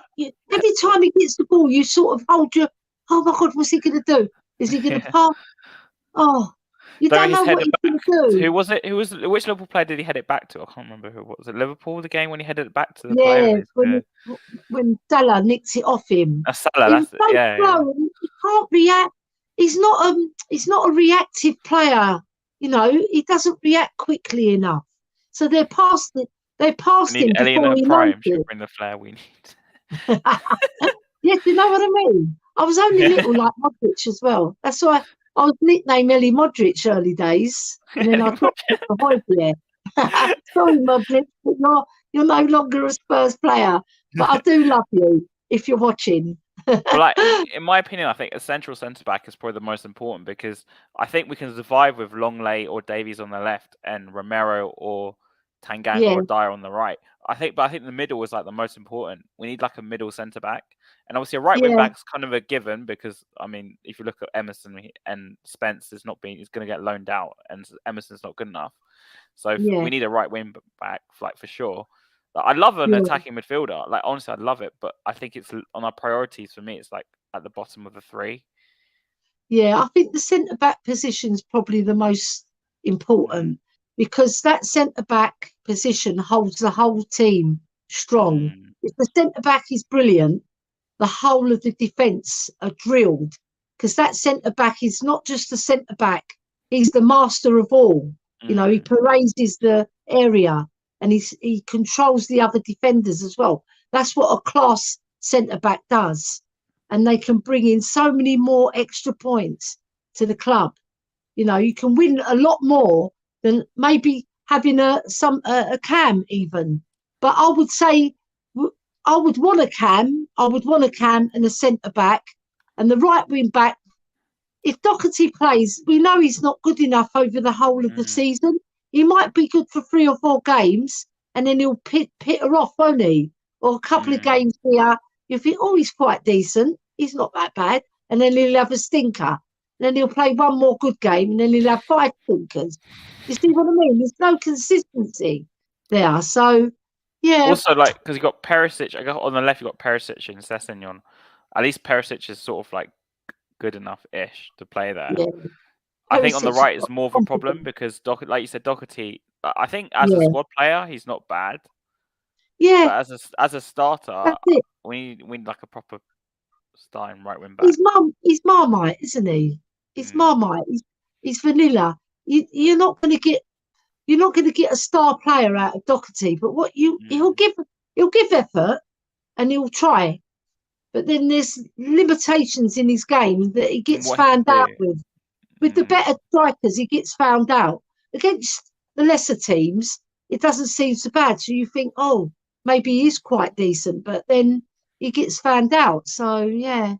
every time he gets the ball, you sort of hold your, oh my God, what's he going to do? Is he going to pass? Oh, you don't know what he's going to do. Who was it? Which Liverpool player did he head it back to? I can't remember who it was. Was it Liverpool, the game when he headed it back to the player? When Salah nicks it off him. Salah, that's it. Yeah. He can't react. He's not a reactive player. He doesn't react quickly enough. So they're past him before he knows it. Bring the flair we need. Yes, you know what I mean? I was only little like Modric as well. That's why I was nicknamed Ellie Modric early days. And then I got the voice there. Sorry, Modric, but you're no longer a Spurs player. But I do love you if you're watching. But like in my opinion, I think a central centre back is probably the most important because I think we can survive with Longley or Davies on the left and Romero or Tanganga Yeah, or Dyer on the right. But I think the middle is like the most important. We need like a middle centre back, and obviously a right wing yeah, back's kind of a given because I mean, if you look at Emerson and Spence, he's going to get loaned out, and Emerson's not good enough. So yeah, we need a right wing back, like for sure. Like, I love an yeah. attacking midfielder. Like honestly, I'd love it, but I think it's on our priorities for me. It's like at the bottom of the three. Yeah, I think the centre back position is probably the most Mm, important because that centre back position holds the whole team strong. mm, If the centre back is brilliant, the whole of the defence are drilled because that centre back is not just a centre back, he's the master of all. You know, he mm, parases the area and he controls the other defenders as well. That's what a class centre back does. And they can bring in so many more extra points to the club. You know, you can win a lot more than maybe having a cam even. But I would say I would want a cam. I would want a cam and a centre back and the right wing back. If Doherty plays, we know he's not good enough over the whole of the mm, season. He might be good for 3 or 4 games and then he'll peter off, won't he? Or a couple of mm. games here, you think, oh, he's quite decent. He's not that bad. And then he'll have a stinker. And then he'll play one more good game and then he'll have 5 stinkers. You see what I mean? There's no consistency there. So, yeah, Also, like because you got Perisic. I got on the left. You got Perisic and Sessegnon. At least Perisic is sort of like good enough-ish to play there. yeah. I think on the Perisic has right is got more of a problem confidence. because like you said, Doherty. I think as a Yeah, squad player, he's not bad, yeah, but as a starter, that's it. we need like a proper starting right wing back. He's Marmite, isn't he? He's Mm, Marmite. He's vanilla. You're not going to get a star player out of Doherty, but what mm. he'll give effort and he'll try. But then there's limitations in his game that he And gets what he can found out do. with. With the Mm. better strikers, he gets found out. Against the lesser teams, it doesn't seem so bad. So you think, oh, maybe he is quite decent, but then he gets found out. So yeah,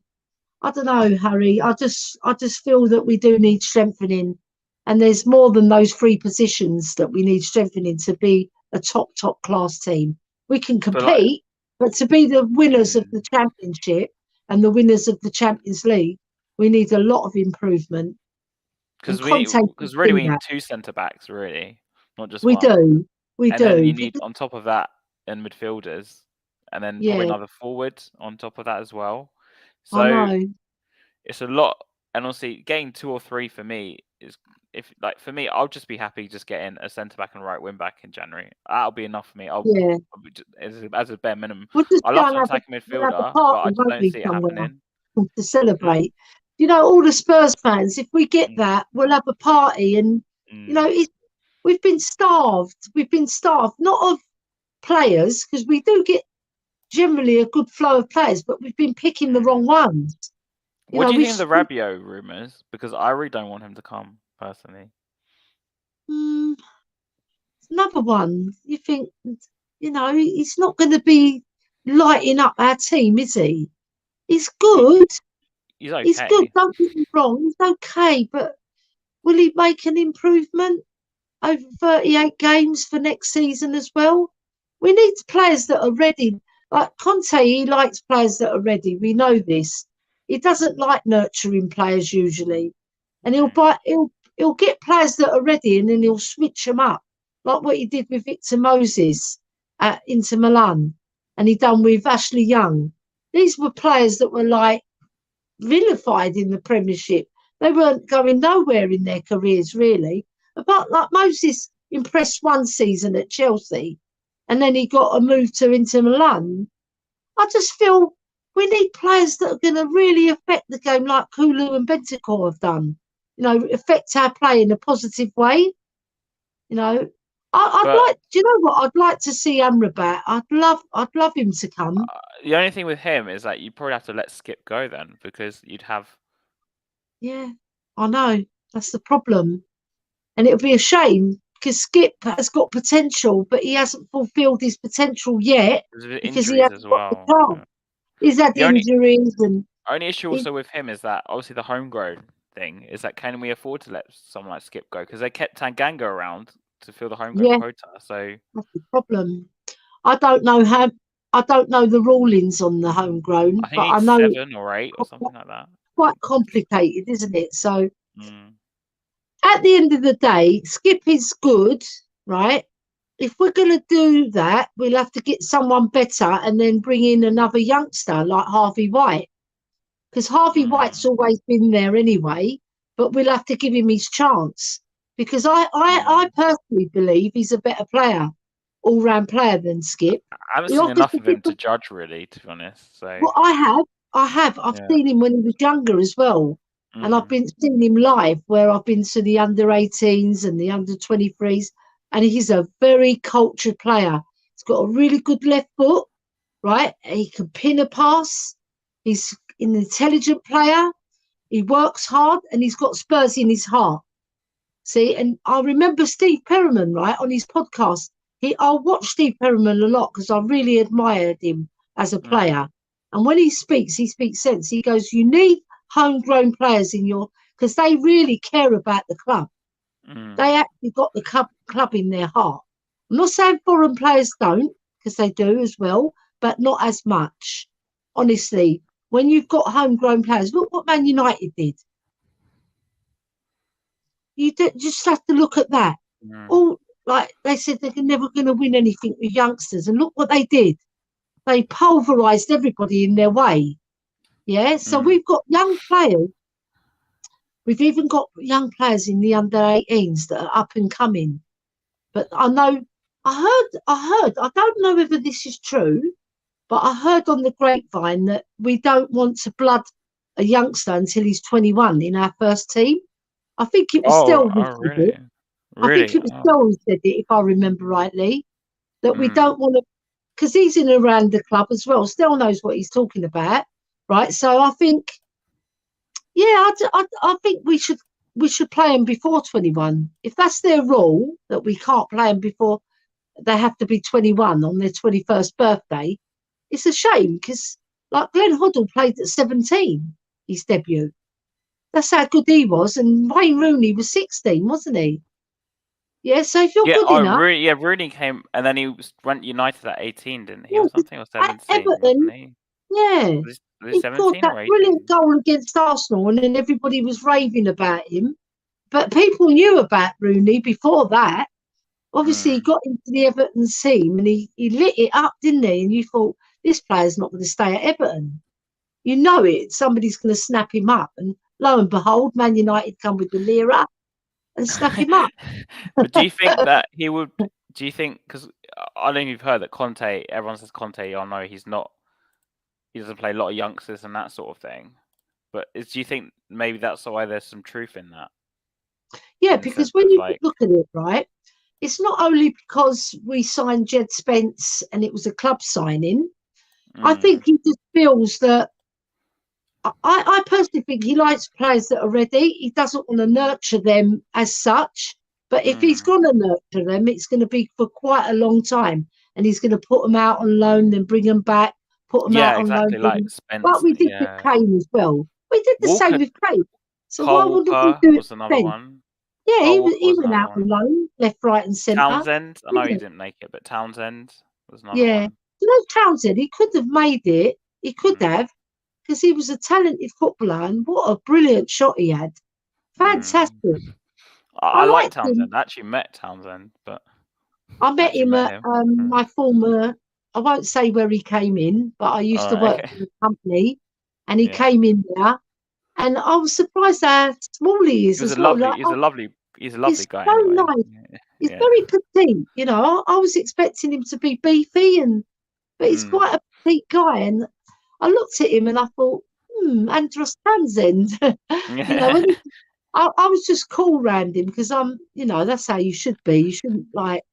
I don't know, Harry. I just feel that we do need strengthening, and there's more than those 3 positions that we need strengthening to be a top class team. We can But like, compete, but to be the winners of mm. the championship and the winners of the Champions League, we need a lot of improvement. And Conte can Because really see we need that. two centre backs really, not just We one. do, we And then you do. need on top of that in midfielders, and then probably Yeah, another forward on top of that as well. I So know. it's a lot, and honestly, getting 2 or 3 for me is if like for me, I'll just be happy just getting a centre back and a right wing back in January. That'll be enough for me. Yeah, As a bare minimum. we'll just I go love and an attacking we'll have a midfielder, but I party, just won't don't we, see it somewhere happening. to Hmm? celebrate. You know, all the Spurs fans, if we get Mm, that, we'll have a party. And, you know, mm, we've been starved. We've been starved, not of players, because we do get generally a good flow of players, but we've been picking the mm. wrong ones. You What know, do you we've, think of the Rabiot rumours? Because I really don't want him to come personally. mm, another one. You think, you know, he's not going to be lighting up our team, is he? He's He, good. he's He's good. okay. Don't get me wrong. He's okay, but will he make an improvement over 38 games for next season as well? We need players that are ready. Like Conte, he likes players that are ready. We know this. He doesn't like nurturing players usually, and Mm, he'll get players that are ready, and then he'll switch them up, like what he did with Victor Moses at Inter Milan, and he done with Ashley Young. These were players that were like vilified in the Premiership. They weren't going nowhere in their careers, really. But like Moses impressed one season at Chelsea and then he got a move to Inter Milan. I just feel we need players that are going to really affect the game like Kulu and Bentancur have done. You know, affect our play in a positive way. You know, I'd but like, do you know what? I'd like to see Amrabat. I'd love him to come. the only thing with him is that you probably have to let Skip go then, because you'd have. Yeah, I know. That's the problem. And it'll be a shame because Skip has got potential, but he hasn't fulfilled his potential yet There's a bit because he injuries hasn't as got the well. chance. He's had The only injuries and issue he, also with him is that obviously the homegrown thing is that can we afford to let someone like Skip go? Because they kept Tanganga around to fill the homegrown yeah, quota. So that's the problem. I don't know how. I don't know the rulings on the homegrown, I think but he I needs know 7 or 8 or it's something like that. quite complicated, isn't it? So Mm. at the end of the day, Skip is good, right? If we're going to do that, we'll have to get someone better and then bring in another youngster like Harvey White. Because Harvey White's Mm. always been there anyway, but we'll have to give him his chance. Because I personally believe he's a better player, all round player than Skip. I haven't He seen offers enough a of him to different. judge, really, to be honest. So Well, I have. I've yeah. seen him when he was younger as well. And I've been seeing him live where I've been to the under 18s and the under 23s. And he's a very cultured player. He's got a really good left foot, right? He can pin a pass. He's an intelligent player. He works hard and he's got Spurs in his heart. See, and I remember Steve Perriman, right, on his podcast. I watch Steve Perriman a lot because I really admired him as a player. And when he speaks sense. He goes, "You need homegrown players in your because they really care about the club. They actually got the club in their heart. I'm not saying foreign players don't, because they do as well, but not as much. Honestly, when you've got homegrown players, look what Man United did. Just have to look at that. All like they said they're never going to win anything with youngsters, and look what they did. They pulverised everybody in their way. Yeah, so we've got young players. We've even got young players in the under 18s that are up and coming. But I know, I heard. I don't know whether this is true, but I heard on the grapevine that we don't want to blood a youngster until he's 21 in our first team. I think it was Oh, Stel who said really? it. I think Really? it was Oh. Stel who said it, if I remember rightly, that we Mm. don't want to, because he's in and around the club as well. Stel knows what he's talking about, right? So I think, yeah, I think we should play them before 21. If that's their rule that we can't play them before they have to be 21 on their 21st birthday, it's a shame because like Glenn Hoddle played at 17, his debut. That's how good he was. And Wayne Rooney was 16, wasn't he? Yeah, so if you're Yeah, good enough, Rooney came and then went United at 18, didn't he, yeah, or something, or at 17, Everton, wasn't he? yeah, Was he he scored 17 that or 18? brilliant goal against Arsenal and then everybody was raving about him. But people knew about Rooney before that. Obviously, he got into the Everton team and he lit it up, didn't he? And you thought, this player's not going to stay at Everton. You know it. Somebody's going to snap him up. And lo and behold, Man United come with the lira and snap him up. But do you think that he would? Do you think because I don't know if you've heard that Conte? Everyone says Conte. I know he's not. He doesn't play a lot of youngsters and that sort of thing. But do you think maybe that's why there's some truth in that? Yeah, In the because sense when of you like, look at it, right, it's not only because we signed Jed Spence and it was a club signing. I think he just feels that I personally think he likes players that are ready. He doesn't want to nurture them as such. But if he's going to nurture them, it's going to be for quite a long time. And he's going to put them out on loan, then bring them back, put them out yeah, on loan. exactly, like Like Spence. we did with Yeah, Kane as well. We did the same Walker, with Kane. So why Cole wouldn't we Walker do it was with another Ben? one. Yeah, Cole Walker he was went another out on one. loan, left, right, and centre. Townsend. I know he didn't make it, but Townsend was another Yeah. one. You know, Townsend, he could have made it. He could have, because he was a talented footballer. And what a brilliant shot he had. Fantastic. I I like liked him. Townsend. I actually met Townsend, but I met actually him met at him. my former, I won't say where he came in, but I used to Oh, work okay. for the company and he Yeah. came in there. And I was surprised how small he is He was a as well. lovely. Like, He's a he's lovely guy so anyway. nice. He's Yeah. very petite. You know, I was expecting him to be beefy, but he's quite a petite guy. And I looked at him and I thought, Andros Townsend. You know, when I was just cool around him because that's how you should be. You shouldn't like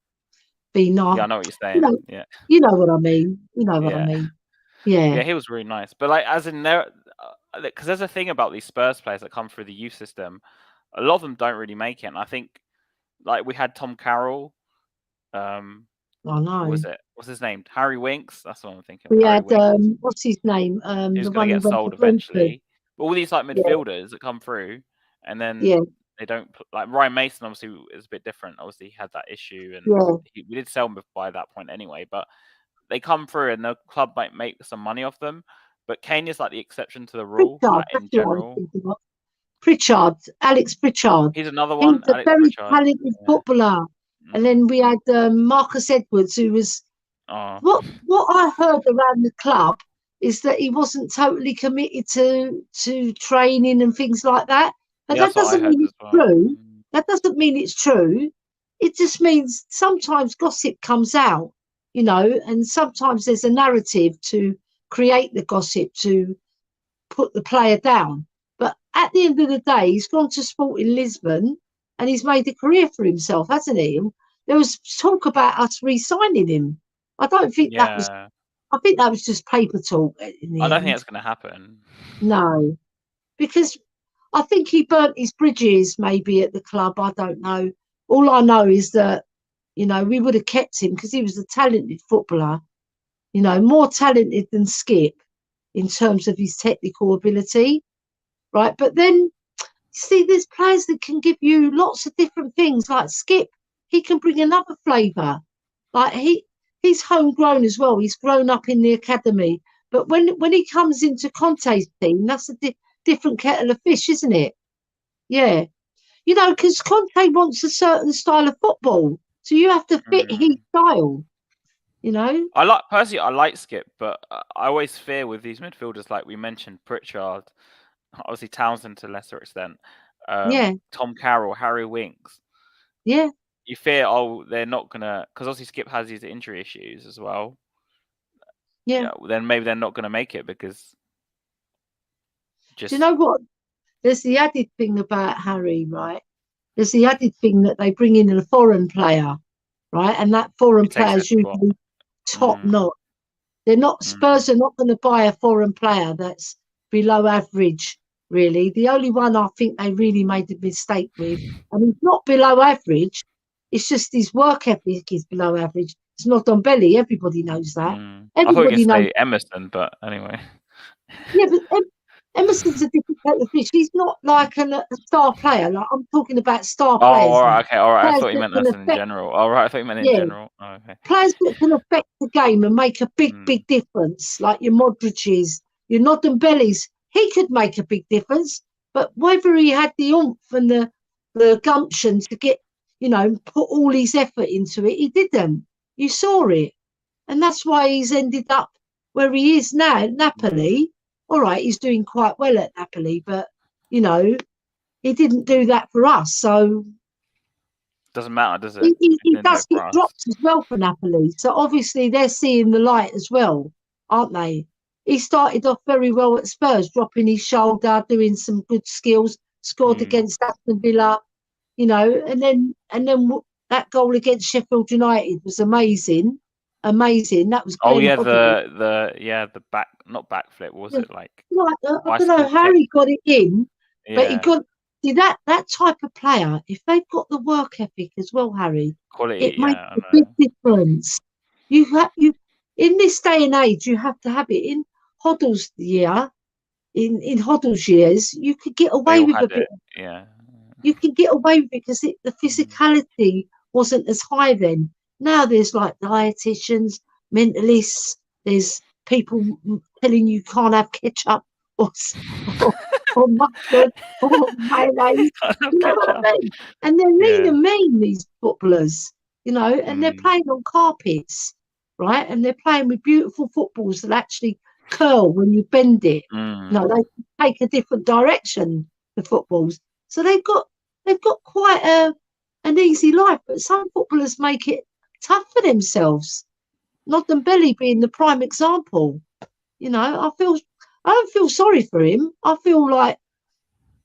be nice. Yeah, I know what you're You saying. know, Yeah. you know what I mean. You know what I Yeah. mean. Yeah. Yeah, he was really nice. But like, as in there, because there's a thing about these Spurs players that come through the youth system. A lot of them don't really make it. And I think, like, we had Tom Carroll, I know. Was it? What's his name? Harry Winks. That's what I'm thinking. We Harry had Winks. what's his name? Who's The going one to who get went to sold Brentford. eventually. But all these like Yeah. midfielders that come through, and then Yeah. they don't like Ryan Mason. Obviously, is a bit different. Obviously, he had that issue, and Yeah. we did sell him by that point anyway. But they come through, and the club might make some money off them. But Kane is like the exception to the rule, Pritchard, like that's in who I was general. thinking of. Pritchard, Alex Pritchard. He's another He's one, a Alex very Pritchard. talented footballer. And then we had Marcus Edwards, who was what I heard around the club is that he wasn't totally committed to training and things like that. But Yeah, that doesn't mean it's true. That doesn't mean it's true. It just means sometimes gossip comes out, you know, and sometimes there's a narrative to create the gossip to put the player down. But at the end of the day, he's gone to Sporting Lisbon and he's made a career for himself, hasn't he? And there was talk about us re-signing him. I don't think that was. I think that was just paper talk. In the I don't end. think that's going to happen. No, because I think he burnt his bridges maybe at the club. I don't know. All I know is that, you know, we would have kept him because he was a talented footballer, you know, more talented than Skip in terms of his technical ability, right? But then, see, there's players that can give you lots of different things. Like Skip, he can bring another flavour. Like he's homegrown as well. He's grown up in the academy. But when he comes into Conte's team, that's a different kettle of fish, isn't it? Yeah. You know, because Conte wants a certain style of football. So you have to fit his style, you know? I like Skip, but I always fear with these midfielders, like we mentioned, Pritchard, obviously Townsend to a lesser extent, Tom Carroll, Harry Winks. Yeah. You fear, they're not going to, because obviously Skip has these injury issues as well. Yeah. Then maybe they're not going to make it because Do you know what? There's the added thing about Harry, right? There's the added thing that they bring in a foreign player, right? And that foreign player is usually top notch. They're not, Spurs are not going to buy a foreign player that's below average, really. The only one I think they really made a mistake with, and he's not below average, it's just his work ethic is below average. It's not on belly. Everybody knows that. Everybody knows. Say Emerson, but anyway. Yeah, but Emerson's a different kettle of fish. He's not like a star player. Like I'm talking about star players. All right, okay, all right. I thought you meant that in general. All right, I thought you meant in general. Oh, okay. Players that can affect the game and make a big difference, like your Modric's, your Nodembellis. He could make a big difference, but whether he had the oomph and the gumption to get, you know, put all his effort into it, he didn't. You saw it, and that's why he's ended up where he is now. Napoli. All right, he's doing quite well at Napoli, but you know, he didn't do that for us. So doesn't matter, does it? He does get dropped as well for Napoli. So obviously they're seeing the light as well, aren't they? He started off very well at Spurs, dropping his shoulder, doing some good skills, scored against Aston Villa, you know, and then that goal against Sheffield United was amazing. Amazing. That was Glenn Hoddle. the back, not backflip, was it like? I don't know. Harry got it in, but he got. See that type of player, if they've got the work ethic as well, Harry, quality, it makes a big difference. You in this day and age, you have to have it. In Hoddle's year, in Hoddle's years, you could get away with a bit. You can get away with it because the physicality wasn't as high then. Now there's like dietitians, mentalists. There's people telling you can't have ketchup or mustard or mayonnaise. You know what I mean? And they're lean and mean, these footballers, you know, and they're playing on carpets, right? And they're playing with beautiful footballs that actually curl when you bend it. No, they take a different direction, the footballs. So they've got quite an easy life, but some footballers make it tough for themselves. Nodembelli being the prime example. You know, I don't feel sorry for him. I feel like,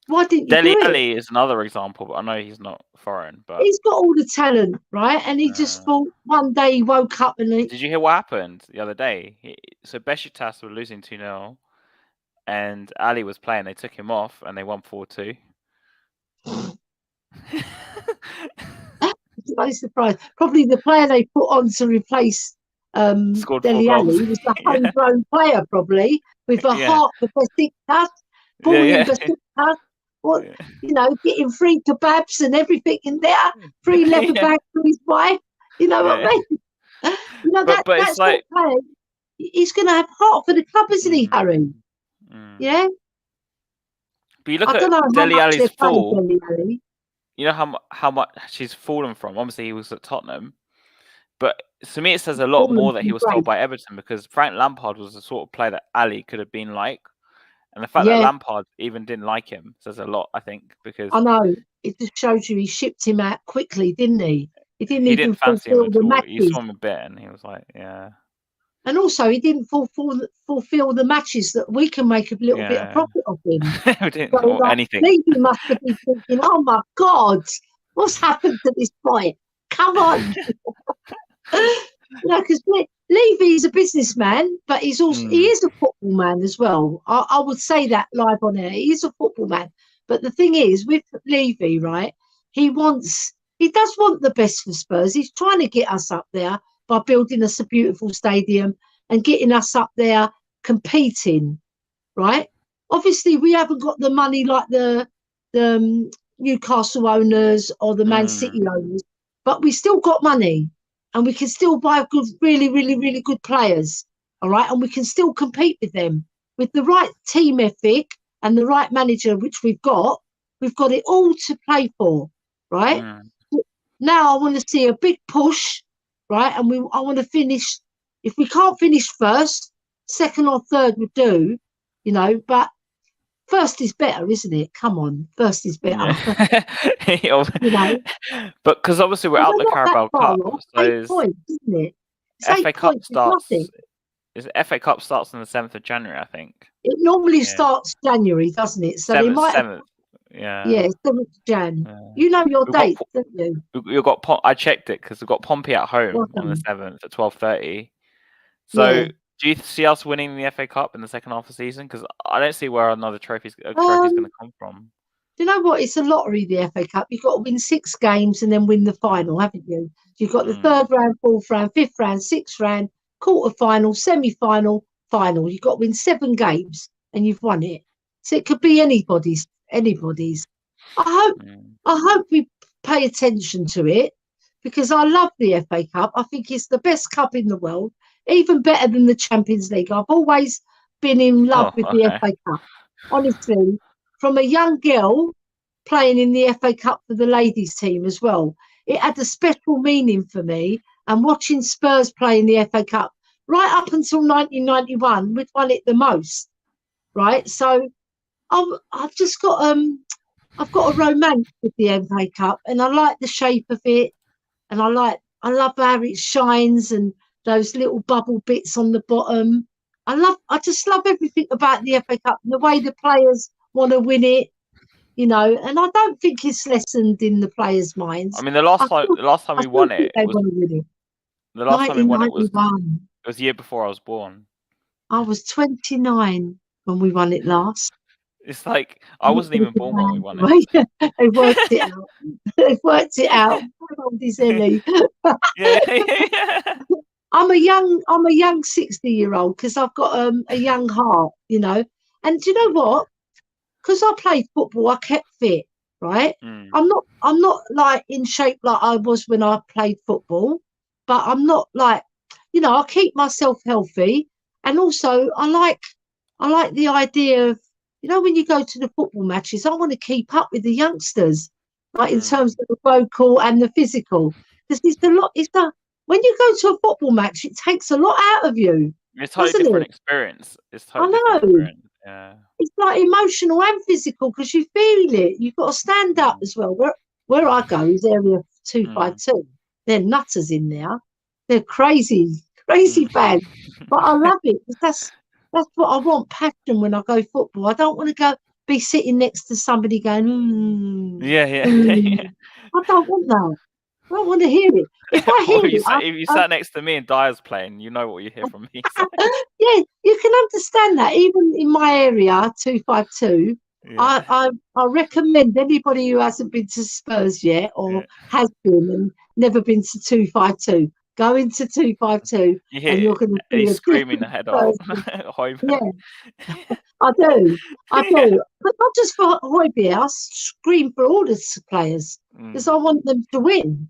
why didn't you do it? Dele Alli is another example, but I know he's not foreign. But he's got all the talent, right? And he just thought one day he woke up and did you hear what happened the other day? So Besiktas were losing 2-0, and Ali was playing. They took him off, and they won 4-2. Slightly surprised. Probably the player they put on to replace Scored 4 Dele goals. Alli was the Yeah. homegrown player, probably with a Yeah. heart for Besiktas, born in Besiktas. What getting free kebabs and everything in there, free leather bag for his wife. You know what I mean? But That's it's like player. He's going to have heart for the club, isn't he, Harry? Yeah. But you look I at don't know how Dele much Alli's they're paying fall. Dele Alli. You know how much she's fallen from. Obviously, he was at Tottenham, but to me, it says a lot more that he was sold by Everton, because Frank Lampard was the sort of player that Ali could have been like, and the fact that Lampard even didn't like him says a lot, I think, because I know it just shows you he shipped him out quickly, didn't he? He didn't even fancy him fulfil at the all. matches. He saw him a bit, and he was like, yeah. And also, he didn't fulfil the matches that we can make a little bit of profit off him. We didn't So, anything. Levy must have been thinking, "Oh my God, what's happened to this boy? Come on!" Because Levy's a businessman, but he is a football man as well. I would say that live on air. He is a football man. But the thing is, with Levy, right? He does want the best for Spurs. He's trying to get us up there by building us a beautiful stadium and getting us up there competing, right? Obviously, we haven't got the money like the Newcastle owners or the Man City owners, but we still got money, and we can still buy good, really, really, really good players, all right? And we can still compete with them with the right team ethic and the right manager, which we've got. We've got it all to play for, right? Now I want to see a big push, right? And I want to finish. If we can't finish first, second or third would do, but first is better, isn't it? Come on, first is better. But because obviously we're out the Carabao Cup, so 8 points, isn't it? FA Cup starts. FA Cup starts on the 7th of January, I think. It normally starts January, doesn't it? So 7th. Yeah, 7th Jan. You know your date, don't you? You got. I checked it because we've got Pompey at home on the 7th at 12:30. So, do you see us winning the FA Cup in the second half of the season? Because I don't see where another trophy's going to come from. Do you know what? It's a lottery, the FA Cup. You've got to win 6 games and then win the final, haven't you? You've got the 3rd round, 4th round, 5th round, 6th round, quarter-final, semi-final, final. You've got to win 7 games and you've won it. So it could be anybody's. I hope we pay attention to it, because I love the FA Cup. I think it's the best cup in the world, even better than the Champions League. I've always been in love with the FA Cup. Honestly, from a young girl playing in the FA Cup for the ladies team as well, it had a special meaning for me. And watching Spurs play in the FA Cup right up until 1991, we'd won it the most, right? So I've just got I've got a romance with the FA Cup, and I like the shape of it, and I love how it shines and those little bubble bits on the bottom. I just love everything about the FA Cup and the way the players want to win it, and I don't think it's lessened in the players' minds. I mean, the last time we won it, they want to win it. The last time we won it was the year before I was born. I was 29 when we won it last. It's like I wasn't even born when we won it. They worked it out. They've worked it out. How old is Ellie? I'm a young 60-year-old because I've got a young heart, And do you know what? Because I played football, I kept fit, right? I'm not like in shape like I was when I played football, but I'm not like, I keep myself healthy, and also I like the idea of, when you go to the football matches, I want to keep up with the youngsters, like in terms of the vocal and the physical. Because when you go to a football match, it takes a lot out of you. It's a totally different experience. I know. Yeah. It's like emotional and physical because you feel it. You've got to stand up as well. Where I go is area 252. They're nutters in there. They're crazy fans. But I love it because that's what I want, passion when I go football. I don't want to be sitting next to somebody going, Yeah. I don't want that. I don't want to hear it. If I hear if you sat next to me and Dyer's playing, you know what you hear from me. So. Yeah, you can understand that. Even in my area, 252, I recommend anybody who hasn't been to Spurs yet or has been and never been to 252, go into 252 and you're going to see he's a screaming the different head off. Spurs. Yeah, I do. But not just for Højbjerg. I scream for all the players because I want them to win.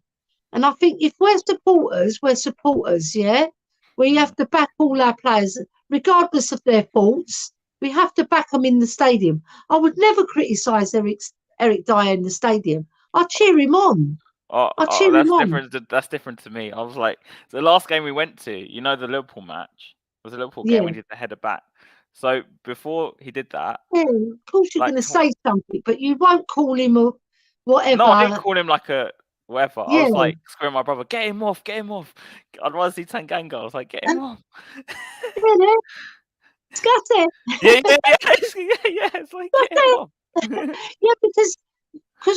And I think if we're supporters, yeah? We have to back all our players, regardless of their faults. We have to back them in the stadium. I would never criticise Eric Dyer in the stadium. I cheer him on. That's different. That's different to me. I was like, the last game we went to, the Liverpool match, was a Liverpool game. We did the header back. So before he did that, yeah, of course you're going to say something, but you won't call him a whatever. No, I didn't call him like a whatever. Yeah. I was like screaming at my brother, get him off. I'd rather see Tanganga. I was like, get him off. Yeah, discuss it. Yeah. It's like, get him off. Yeah, because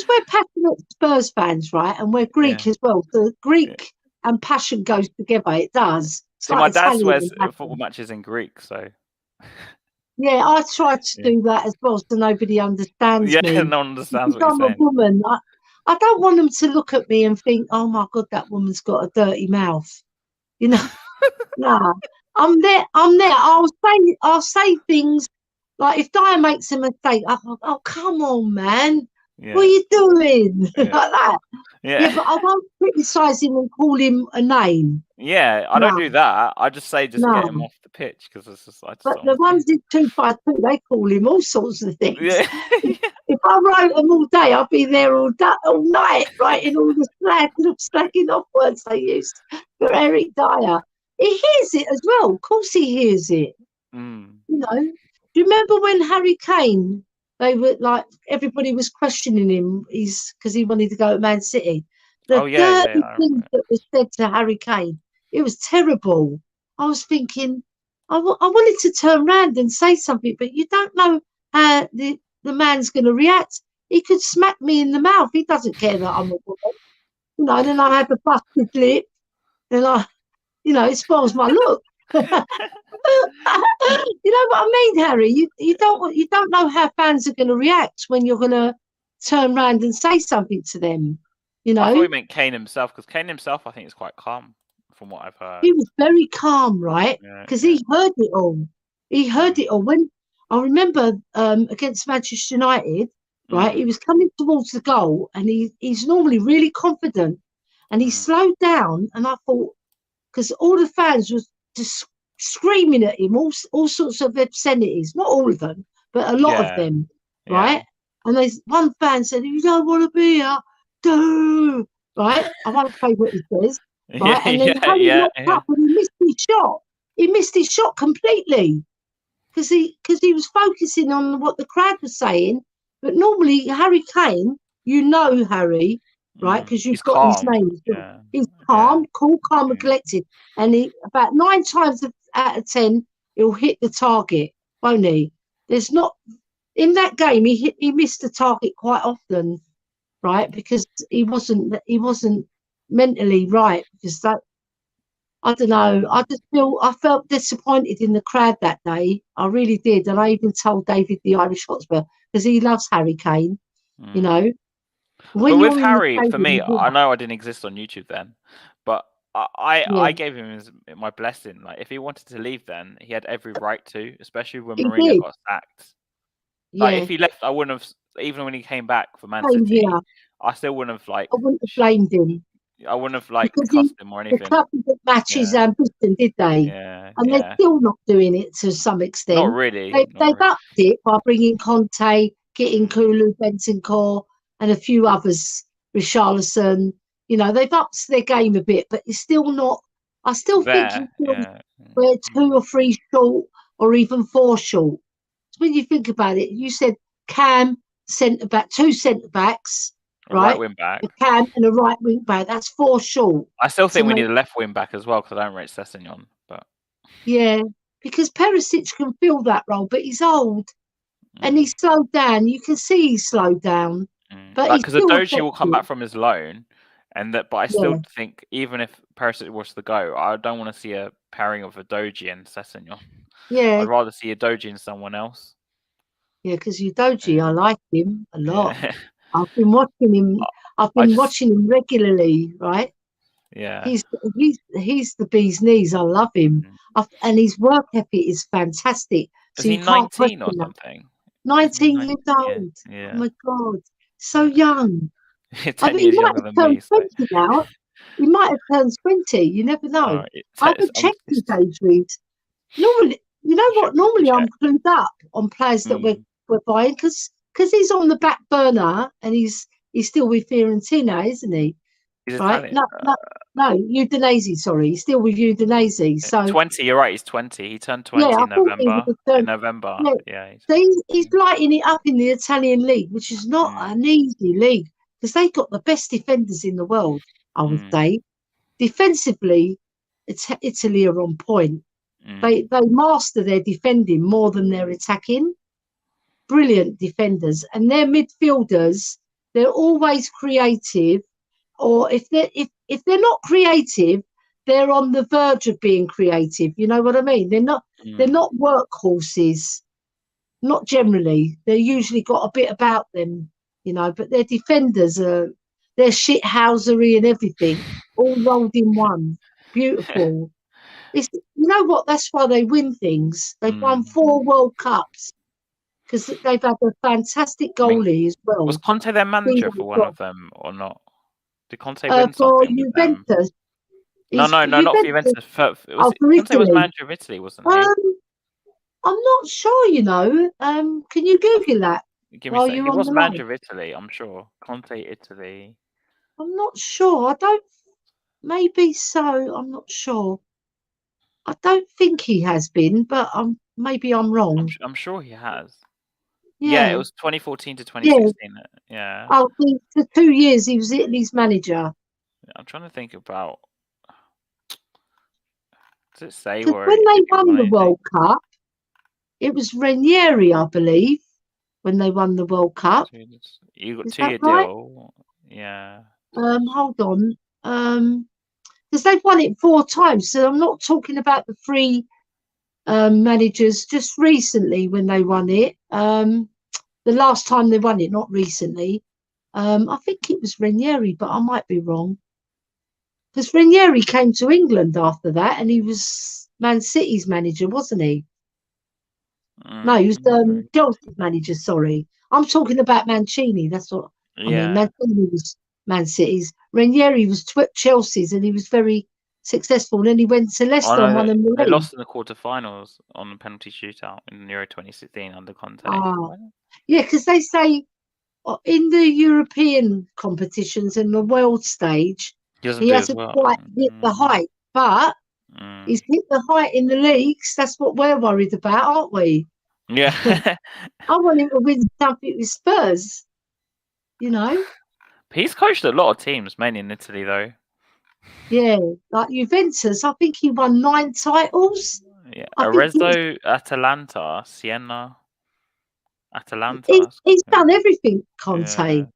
we're passionate Spurs fans, right? And we're Greek as well. So Greek and passion goes together. It does. See, my dad swears football matches in Greek, so. Yeah, I try to do that as well, so nobody understands me. Yeah, no one understands what you're saying. I'm a woman. I don't want them to look at me and think, "Oh my God, that woman's got a dirty mouth." No, I'm there. I'll say things like if Dyer makes a mistake, I thought, "Oh, come on, man, what are you doing?" Like that. Yeah, but I won't criticise him and call him a name. Yeah, I don't do that. I just say get him off the pitch because it's just. But the ones in 252, they call him all sorts of things. Yeah. If I wrote them all day, I'd be there all night writing all the slacking off words they use for Eric Dyer. He hears it as well. Of course, he hears it. Do you remember when Harry Kane? They were like everybody was questioning him. Because he wanted to go to Man City. The dirty things that was said to Harry Kane, it was terrible. I was thinking, I wanted to turn around and say something, but you don't know how the man's going to react. He could smack me in the mouth. He doesn't care that I'm a woman. Then I have a busted lip, and it spoils my look. You know what I mean, Harry? You don't know how fans are going to react when you're going to turn around and say something to them. I thought he meant Kane himself, because Kane himself, I think, is quite calm from what I've heard. He was very calm, right? Because he heard it all. He heard it all. When I remember against Manchester United, right? He was coming towards the goal, and he's normally really confident, and he slowed down, and I thought, because all the fans was just screaming at him, all sorts of obscenities, not all of them, but a lot of them, right? And one fan said, "You don't want to be here, do right?" I won't say what he says, right? And then up and he missed his shot. He missed his shot completely because he was focusing on what the crowd was saying. But normally Harry Kane, Harry, right? Because you've got his name. He's calm, cool, calm, and collected. And he about 9 times out of 10 he'll hit the target, won't he? There's not in that game. He missed the target quite often, right? Because he wasn't mentally right. Because that, I don't know. I felt disappointed in the crowd that day. I really did, and I even told David the Irish Hotspur because he loves Harry Kane. When but with Harry, for me, I know I didn't exist on YouTube then, but I gave him my blessing. Like, if he wanted to leave, then he had every right to, especially when Mourinho got sacked. Like, if he left, I wouldn't have. Even when he came back for Man City, I still wouldn't have I wouldn't have blamed him. I wouldn't have cussed him or anything. The club didn't match his ambition, did they? Yeah, and they're still not doing it to some extent. Not really. They've upped it by bringing Conte, getting Kulu, Bentancur, and a few others, Richarlison. They've upped their game a bit, but it's still not. I still think we're 2 or 3 short, or even 4 short. When you think about it, you said Cam, centre back, 2 centre backs. Right wing back, a Cam and a right wing back. That's 4 short. I still think we need a left wing back as well, because I don't rate Sessegnon. But because Perisic can fill that role, but he's old and he's slowed down. You can see he's slowed down. But because Udogie will come back from his loan, but I still think even if Perisic was to go, I don't want to see a pairing of Udogie and Sessegnon. Yeah, I'd rather see Udogie and someone else. Yeah, because Udogie, I like him a lot. Yeah. I've been watching him. I've I been just watching him regularly, right? yeah. He's the bee's knees. I love him, Mm. and his work ethic is fantastic. Is So he you can't 19 or question that. something? Isn't he 19 19? years Yeah. old. Oh Yeah. my God, so Yeah. young. I 10 think he years might younger have than turned me, so 20 now. He might have turned 20. You never know. I haven't checked his age read. Normally, you know should what? Normally, I'm check. clued up on players that Mm. we're buying because he's on the back burner and he's still with Fiorentina, isn't he? He's Right? Italian. No, Udinese. Sorry, he's still with Udinese. So 20, you're right, he's 20. He turned yeah, 20 I in thought he would November. have In turned. November. Yeah, Yeah. so he's lighting it up in the Italian league, which is not Mm. an easy league because they got the best defenders in the world. I would say defensively, Italy are on point. They master their defending more than their attacking. Brilliant defenders, and their midfielders, they're always creative. Or if they're not creative, they're on the verge of being creative. You know what I mean? They're not workhorses. Not generally. They're usually got a bit about them, but their defenders are they're shithousery and everything, all rolled in one. Beautiful. It's what? That's why they win things. They've won 4 World Cups because they've had a fantastic I mean, goalie as was well. Conte their manager for one Got, of them or not? Did Conte win for something with them? Juventus, No, is not for Juventus. Juventus. Oh, for Conte was Italy. manager of Italy, wasn't he? I'm not sure. Can you Google that Give me a while sec. you're He on was the line? manager of Italy, I'm sure. Conte, Italy. I'm not sure. I don't. Maybe so. I'm not sure. I don't think he has been, but maybe I'm wrong. I'm sure he has. Yeah, it Yeah. was 2014 to Yeah. 2016. Yeah. Oh, for 2 years he was Italy's manager. I'm trying to think about. Does it say Because where when they if he won won the anything? World Cup, it was Ranieri, I believe, when they won the World Cup. You got Is 2-year that right? deal. Yeah. Hold on. Because they've won it 4 times, so I'm not talking about the 3 managers just recently when they won it. The last time they won it, not recently. I think it was Ranieri, but I might be wrong. Because Ranieri came to England after that, and he was Man City's manager, wasn't he? No, he was Chelsea's manager. Sorry, I'm talking about Mancini. That's what I mean. Yeah. Mancini was Man City's. Ranieri was Chelsea's, and he was very successful. And then he went to Oh Leicester and won no, them the they league. lost in the quarterfinals on the penalty shootout in Euro 2016 under Conte. Yeah, because they say in the European competitions and the world stage, he hasn't quite hit the height, but he's hit the height in the leagues. That's what we're worried about, aren't we? Yeah. I want him to win something with Spurs. He's coached a lot of teams, mainly in Italy, though. Yeah, like Juventus. I think he won 9 titles. Yeah, Arezzo, Atalanta, Siena, Atalanta. He's done everything, Conte. Yeah.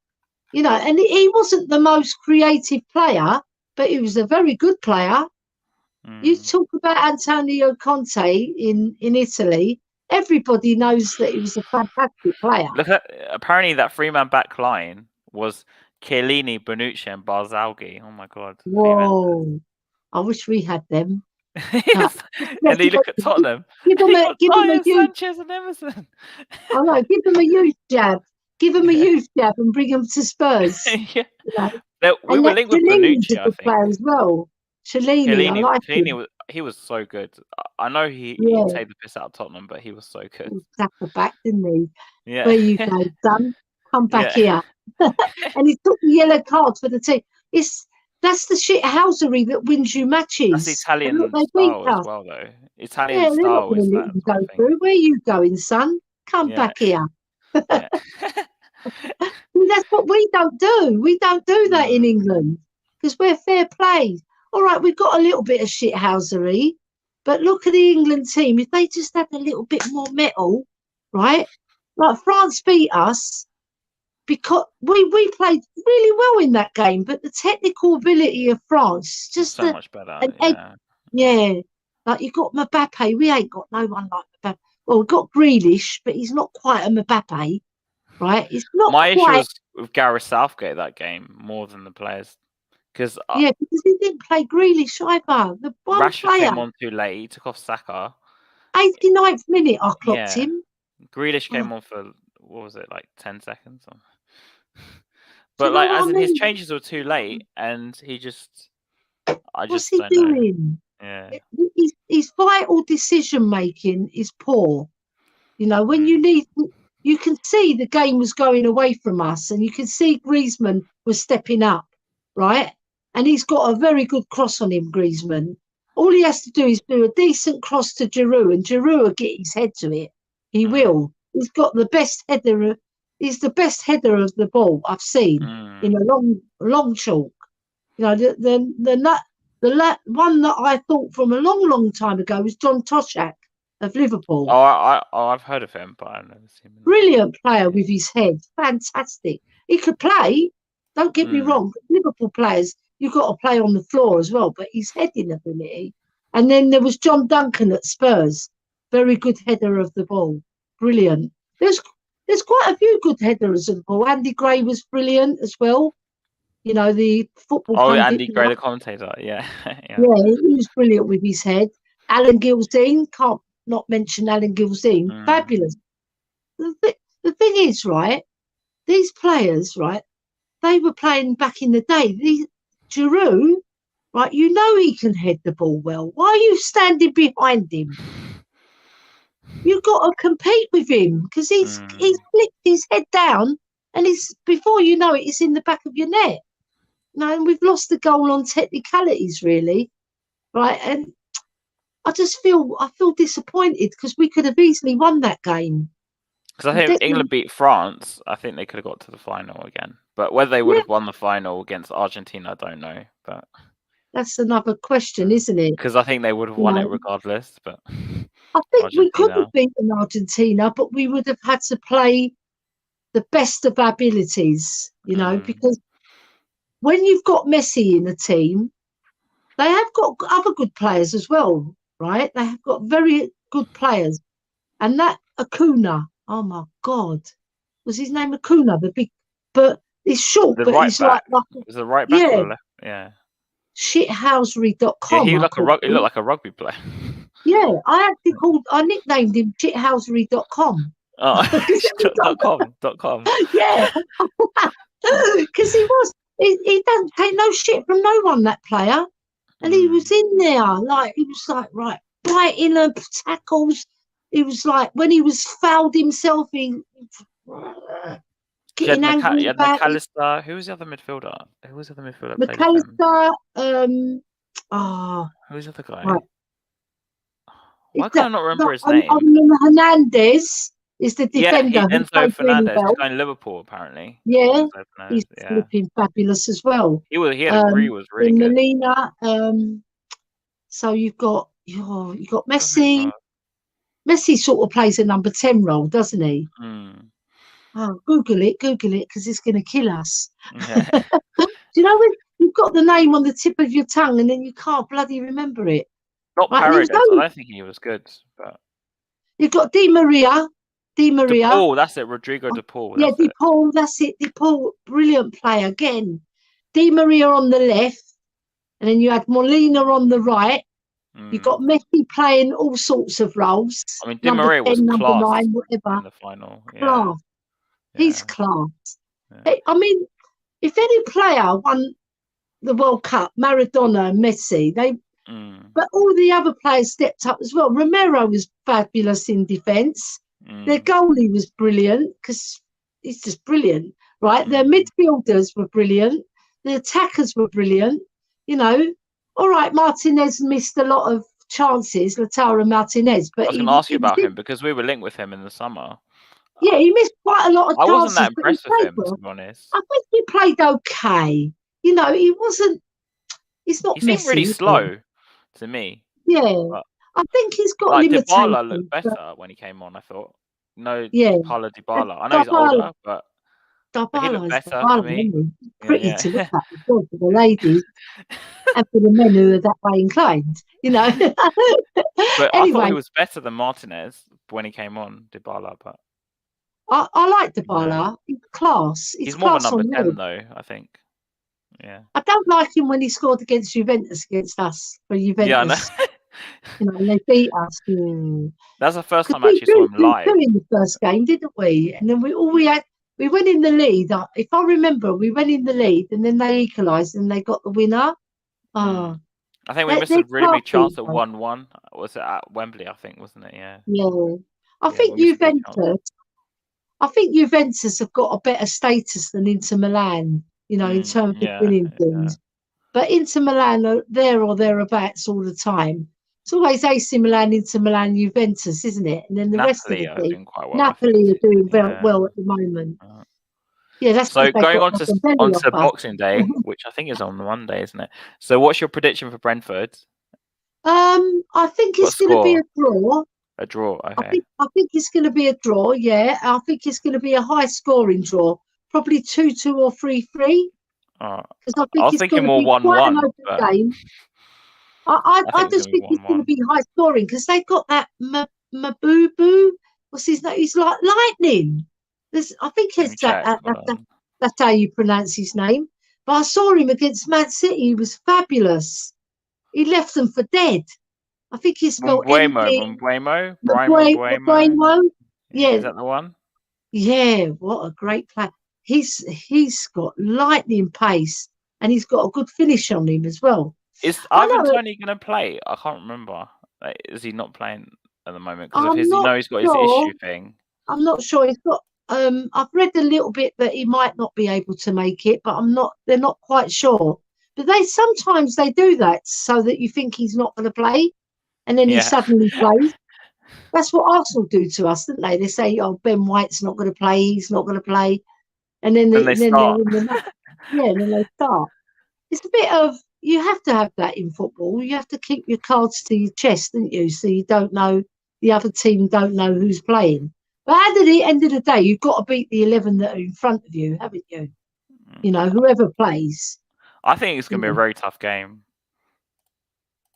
And he wasn't the most creative player, but he was a very good player. You talk about Antonio Conte in Italy, everybody knows that he was a fantastic player. Look at apparently that 3-man back line was Chiellini, Bonucci, and Barzagli. Oh my god! Whoa! I wish we had them. And you look at Tottenham. Give them a youth. Sanchez and Emerson. I know. Give them a youth jab. Give them a youth jab and bring them to Spurs. Yeah. We were linked with Bonucci, I think. Player as well. Chiellini, I like him. He was so good. I know he take the piss out of Tottenham, but he was so good. He sat the back, didn't he? Yeah. Where you go, son? Come back here. And he took the yellow card for the team. That's the shithousery that wins you matches. That's Italian style as well, though. Italian style is that. Go through. Where are you going, son? Come back here. Yeah. That's what we don't do. We don't do that in England because we're fair play. All right, we've got a little bit of shithousery, but look at the England team. If they just had a little bit more metal, right? Like France beat us because we played really well in that game, but the technical ability of France just so much better. Yeah. Like you got Mbappe. We ain't got no one like Mbappe. well, we've got Grealish, but he's not quite a Mbappe, right? He's not My issue quite. was with Gareth Southgate that game more than the players, because Yeah, because he didn't play Grealish either. The one Rashford player, came on too late. He took off Saka. 89th minute, I clocked Yeah, him. Grealish Oh, came on for what was it, like 10 seconds? do But you know like, what as I in his mean? changes were too late, and I What's just he don't know. doing? Yeah. His vital decision making is poor. You know, when Mm. you can see the game was going away from us, and you can see Griezmann was stepping up, right? And he's got a very good cross on him, Griezmann. All he has to do is do a decent cross to Giroud, and Giroud will get his head to it. He will. He's got the best header. He's the best header of the ball I've seen in a long chalk. You know, the one that I thought from a long time ago was John Toshak of Liverpool. I've heard of him, but I've never seen him. Brilliant player with his head. Fantastic. He could play. Don't get me wrong. Liverpool players, you've got to play on the floor as well, but his heading ability. And then there was John Duncan at Spurs. Very good header of the ball. Brilliant. There's quite a few good headers of the ball. Andy Gray was brilliant as well. You know, the football pundit. Andy Gray, the commentator. Yeah. Yeah, he was brilliant with his head. Alan Gilsdean, can't not mention Alan Gilsdean. Fabulous. The thing is, right, these players, right, they were playing back in the day. Giroud, right, you know he can head the ball well. Why are you standing behind him? You've got to compete with him because he's flicked his head down, and before you know it, it's in the back of your net. No, and we've lost the goal on technicalities, really, right? And I feel disappointed because we could have easily won that game. Because I think England beat France. I think they could have got to the final again. But whether they would have won the final against Argentina, I don't know. But that's another question, isn't it? Because I think they would have won it regardless. But I think we could have beaten Argentina, but we would have had to play the best of our abilities, you know, because when you've got Messi in the team, they have got other good players as well, right? They have got very good players. And that Acuna, oh my God, was his name Acuna? But he's short, but he's like is the right back or the left? Yeah. Shithousery.com. Yeah, he looked like a rugby player. Yeah, I nicknamed him shithousery.com. Oh, .com. Yeah. Because he doesn't take no shit from no one, that player. And he was in there, he was like, right, biting up tackles. He was like, when he was fouled himself, getting angry about McAllister. Who was the other midfielder? McAllister, who's the other guy? Right. Why can't I not remember his name? Hernandez is the defender. Yeah, Enzo Fernandez. He's going to Liverpool, apparently. Yeah, he's flipping fabulous as well. He was really good. Molina. So you've got Messi. Messi sort of plays a number 10 role, doesn't he? Oh, Google it, because it's going to kill us. Yeah. Do you know when you've got the name on the tip of your tongue and then you can't bloody remember it? Not Paredes. I don't think he was good. But you've got Di Maria. De Paul, that's it. Rodrigo De Paul. Yeah, De Paul, that's it. De Paul, brilliant player again. Di Maria on the left, and then you had Molina on the right. You got Messi playing all sorts of roles. I mean, Di Maria was number class 9, whatever. In the final. Class. Yeah. He's class. Yeah. I mean, if any player won the World Cup, Maradona and Messi, but all the other players stepped up as well. Romero was fabulous in defence. Their goalie was brilliant because he's just brilliant, right? Their midfielders were brilliant. The attackers were brilliant. You know, all right, Martinez missed a lot of chances, Lautaro Martinez. But I was going to ask you about him because we were linked with him in the summer. Yeah, he missed quite a lot of chances. I wasn't that impressed with him, to be honest. I think he played okay. You know, he wasn't. He's not. He seemed really slow to me. Yeah, but I think he's got limitations. Dybala looked better when he came on. I thought. No, Paulo Dybala. I know he's older, but he looked better to me. Pretty to look at for the ladies and for the men who are that way inclined, you know. But anyway, I thought he was better than Martinez. when he came on, Dybala, but I like Dybala. He's class. he's more of a class number on 10 leg. though, I think. Yeah. I don't like him when he scored against Juventus against us for Juventus. Yeah, I know. And they beat us. That's the first time I We actually saw him drew live. 2 in the first game, didn't we? And then we went in the lead. If I remember, we went in the lead, and then they equalised, and they got the winner. I think we missed a really big chance at 1-1. Was it at Wembley? I think, wasn't it? Yeah. Yeah. I think Juventus have got a better status than Inter Milan, in terms of winning things. But Inter Milan are there or thereabouts all the time. It's always AC Milan, Inter Milan, Juventus, isn't it? And then the rest of the Napoli are team. doing quite well. Napoli are doing very well at the moment. Yeah, that's so because going on got to Machiavelli off us. Boxing Day, which I think is on Monday, isn't it? So what's your prediction for Brentford? I think it's going to be a draw. A draw, okay. I think it's going to be a draw. Yeah, I think it's going to be a high-scoring draw, probably 2-2 or 3-3. Because I think it's going to be quite an open game. I just think it's going to be high-scoring because they've got that Mabubu. What's his name? He's like lightning. I think it's that's how you pronounce his name. But I saw him against Man City. He was fabulous. He left them for dead. I think he's spelled Mbuemo. Yeah. Is that the one? Yeah, what a great player. He's got lightning pace and he's got a good finish on him as well. Is Ivan Toney going to play? I can't remember. Is he not playing at the moment? Because he's got his issue thing. I'm not sure. He's got. I've read a little bit that he might not be able to make it, but they're not quite sure. But sometimes they do that so that you think he's not going to play, and then he suddenly plays. That's what Arsenal do to us, don't they? They say, "Oh, Ben White's not going to play. He's not going to play," and then they start. And then they start. It's a bit of you have to have that in football. You have to keep your cards to your chest, don't you? So you don't know the other team don't know who's playing. But at the end of the day, you've got to beat the 11 that are in front of you, haven't you? Whoever plays. I think it's going to be a very tough game.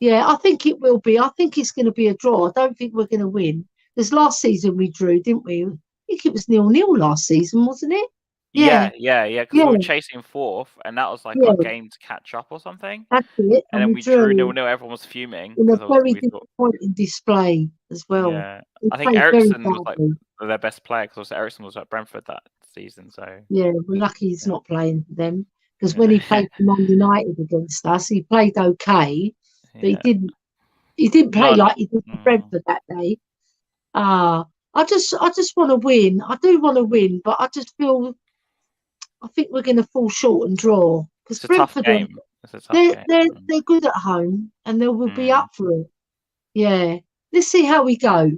Yeah, I think it will be. I think it's going to be a draw. I don't think we're going to win. Because last season we drew, didn't we? I think it was 0-0 last season, wasn't it? Yeah. Because we were chasing fourth, and that was like our game to catch up or something. That's it. And then we drew 0-0. Everyone was fuming. In a very disappointing display as well. Yeah, I think Ericsson was like their best player because Ericsson was at Brentford that season. So yeah, we're lucky he's not playing for them because when he played for Man United against us, he played okay, but he didn't play like he did for Brentford that day. I just want to win. I do want to win, but I just feel I think we're going to fall short and draw because Brentford they're good at home and they will be up for it. Yeah, let's see how we go.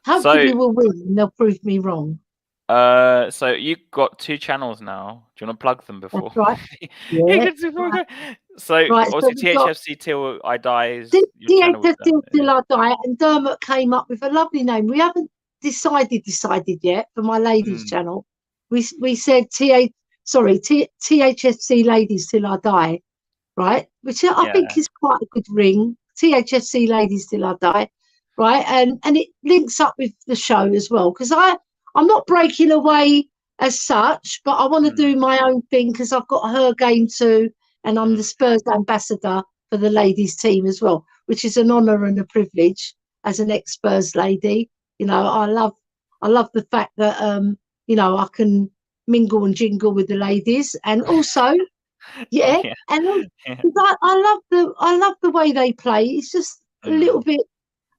Hopefully we'll win and they'll prove me wrong. So you've got 2 channels now. Do you want to plug them before? That's right. Yeah. Obviously THFC Till I Die is THFC Till I Die, and Dermot came up with a lovely name. We haven't decided yet for my ladies channel. We said THFC Ladies Till I Die, right? Which I think is quite a good ring. THFC Ladies Till I Die, right? And it links up with the show as well because I'm not breaking away as such, but I want to do my own thing because I've got her game too, and I'm the Spurs ambassador for the ladies team as well, which is an honour and a privilege as an ex-Spurs lady. I love the fact that I can mingle and jingle with the ladies, and also and I love the way they play. It's just a little bit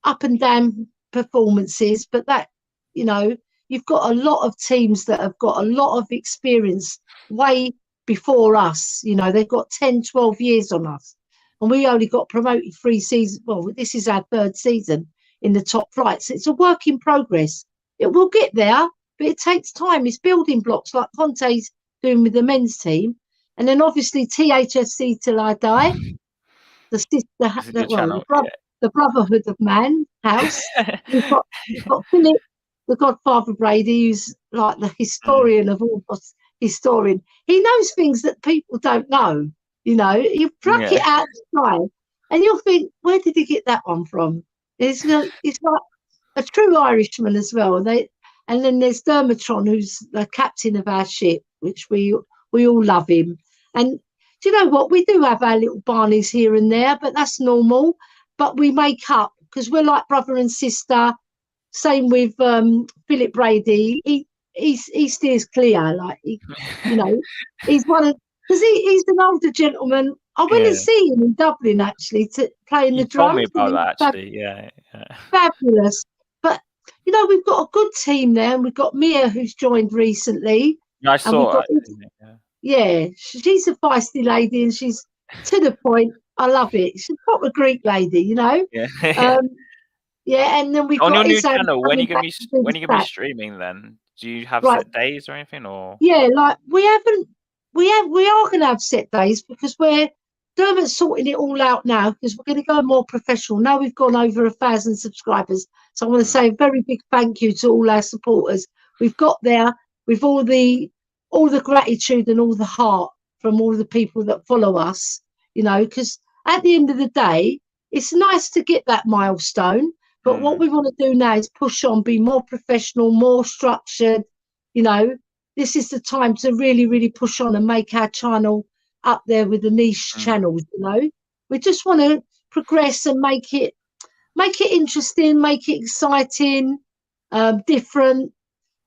up and down performances, but that you've got a lot of teams that have got a lot of experience way before us. They've got 10-12 years on us, and we only got promoted 3 seasons. Well, this is our 3rd season in the top flight, so it's a work in progress. It will get there, but it takes time. It's building blocks like Conte's doing with the men's team. And then obviously THFC Till I Die, the Brotherhood of Man house. We've got Philip, the Godfather Brady, who's like the historian of all historian. He knows things that people don't know. You pluck it out of the sky and you'll think, where did he get that one from? It's like a true Irishman as well. And then there's Dermotron, who's the captain of our ship, which we all love him. And do you know what? We do have our little Barneys here and there, but that's normal. But we make up because we're like brother and sister. Same with Philip Brady. He steers clear, like you know, he's one of because he's an older gentleman. I went and see him in Dublin actually to playing the drums. Told me about that actually. Yeah. Fabulous. But you know, we've got a good team there, and we've got Mia who's joined recently. I saw. She's a feisty lady, and she's to the point. I love it. She's a proper Greek lady, you know. And then we on got your new channel. When are you gonna be streaming? Then do you have set days or anything? Or like we are gonna have set days because Dermot's sorting it all out now because we're going to go more professional. Now we've gone over 1,000 subscribers. So I want to say a very big thank you to all our supporters. We've got there with all the gratitude and all the heart from all the people that follow us, you know, because at the end of the day, it's nice to get that milestone. But what we want to do now is push on, be more professional, more structured. You know, this is the time to really, really push on and make our channel up there with the niche channels. You know, we just want to progress and make it interesting, make it exciting, different.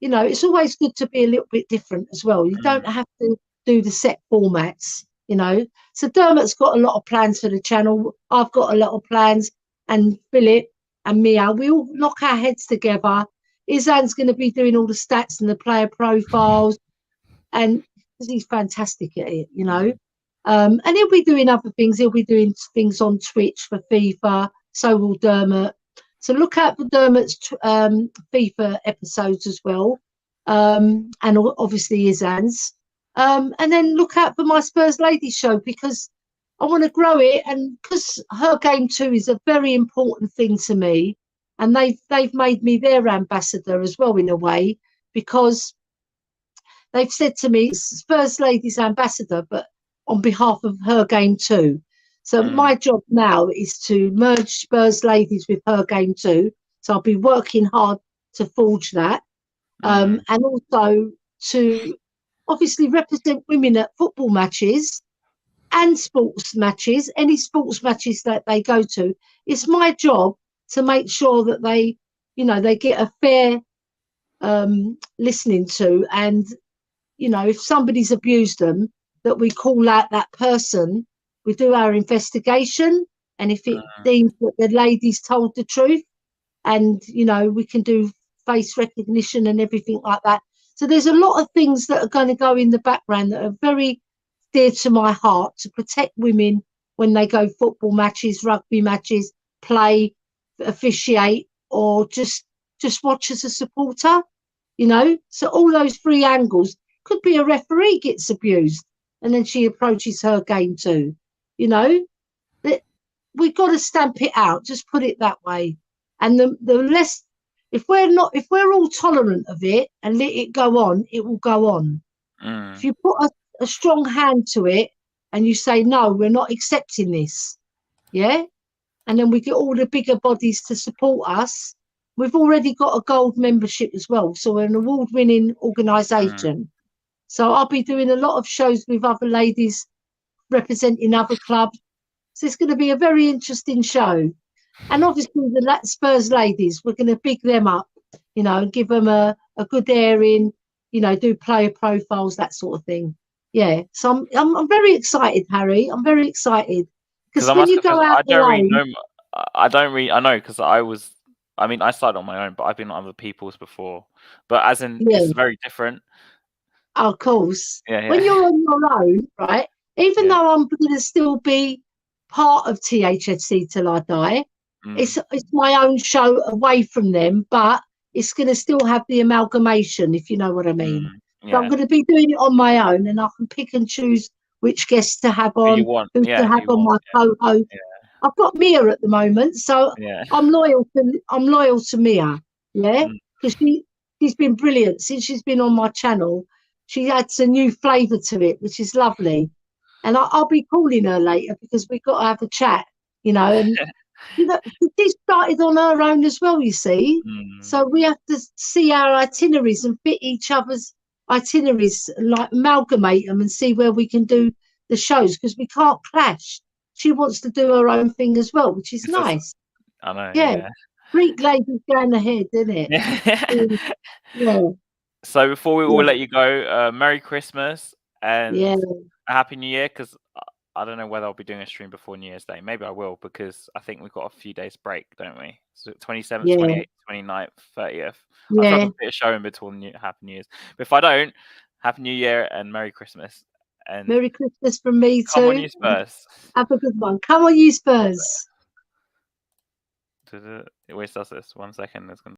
You know, it's always good to be a little bit different as well. You don't have to do the set formats, you know. So Dermot's got a lot of plans for the channel. I've got a lot of plans, and Philip and Mia, we all knock our heads together. Izan's going to be doing all the stats and the player profiles, and he's fantastic at it, you know. And he'll be doing other things. He'll be doing things on Twitch for FIFA. So will Dermot. So look out for Dermot's FIFA episodes as well, and obviously Izan's. And then look out for my Spurs Ladies show because I want to grow it, and because Her Game Too is a very important thing to me, and they've made me their ambassador as well in a way because they've said to me Spurs Ladies ambassador, but on behalf of Her Game Too. So my job now is to merge Spurs Ladies with Her Game Too. So I'll be working hard to forge that, and also to obviously represent women at football matches and sports matches, any sports matches that they go to. It's my job to make sure that they, you know, they get a fair listening to, and you know, if somebody's abused them, that we call out that person. We do our investigation, and if it deems that the lady's told the truth, and you know, we can do face recognition and everything like that. So there's a lot of things that are going to go in the background that are very dear to my heart to protect women when they go football matches, rugby matches, play, officiate, or just watch as a supporter, you know. So all those three angles. Could be a referee gets abused and then she approaches Her Game Too, you know. We've got to stamp it out, just put it that way. And the less, if we're all tolerant of it and let it go on, it will go on. If you put a strong hand to it and you say, no, we're not accepting this, yeah, and then we get all the bigger bodies to support us. We've already got a gold membership as well, so we're an award-winning organisation. So I'll be doing a lot of shows with other ladies representing other clubs. So it's going to be a very interesting show. And obviously the Spurs Ladies, we're going to big them up, you know, give them a good airing, you know, do player profiles, that sort of thing. Yeah, so I'm very excited, Harry. I'm very excited because when you go out, I know because I started on my own, but I've been on other people's before. But as in, it's very different. Of course. Yeah. When you're on your own, right? Even though I'm going to still be part of THFC till I die, it's my own show away from them, but it's going to still have the amalgamation, if you know what I mean. So I'm going to be doing it on my own, and I can pick and choose which guests to have on, who to have on my co-host. I've got Mia at the moment, so I'm loyal to Mia, because she's been brilliant since she's been on my channel. She adds a new flavour to it, which is lovely. And I'll be calling her later because we've got to have a chat, you know, and You know, she started on her own as well, you see. So we have to see our itineraries and fit each other's itineraries, like amalgamate them and see where we can do the shows, because we can't clash. She wants to do her own thing as well, which is nice. I know. Yeah. Yeah. Greek ladies going ahead, isn't it? Yeah. So before we all Yeah. let you go, Merry Christmas and Yeah. a Happy New Year, because I don't know whether I'll be doing a stream before New Year's Day. Maybe I will, because I think we've got a few days break, don't we? So 27th, Yeah. 28th, 29th, 30th. I Yeah. feel like a bit of show in between Happy New Year's. But if I don't, Happy New Year and Merry Christmas. And Merry Christmas from me come on, too. you Spurs. Have a good one. Come on, you Spurs. It always does this. 1 second. It's gonna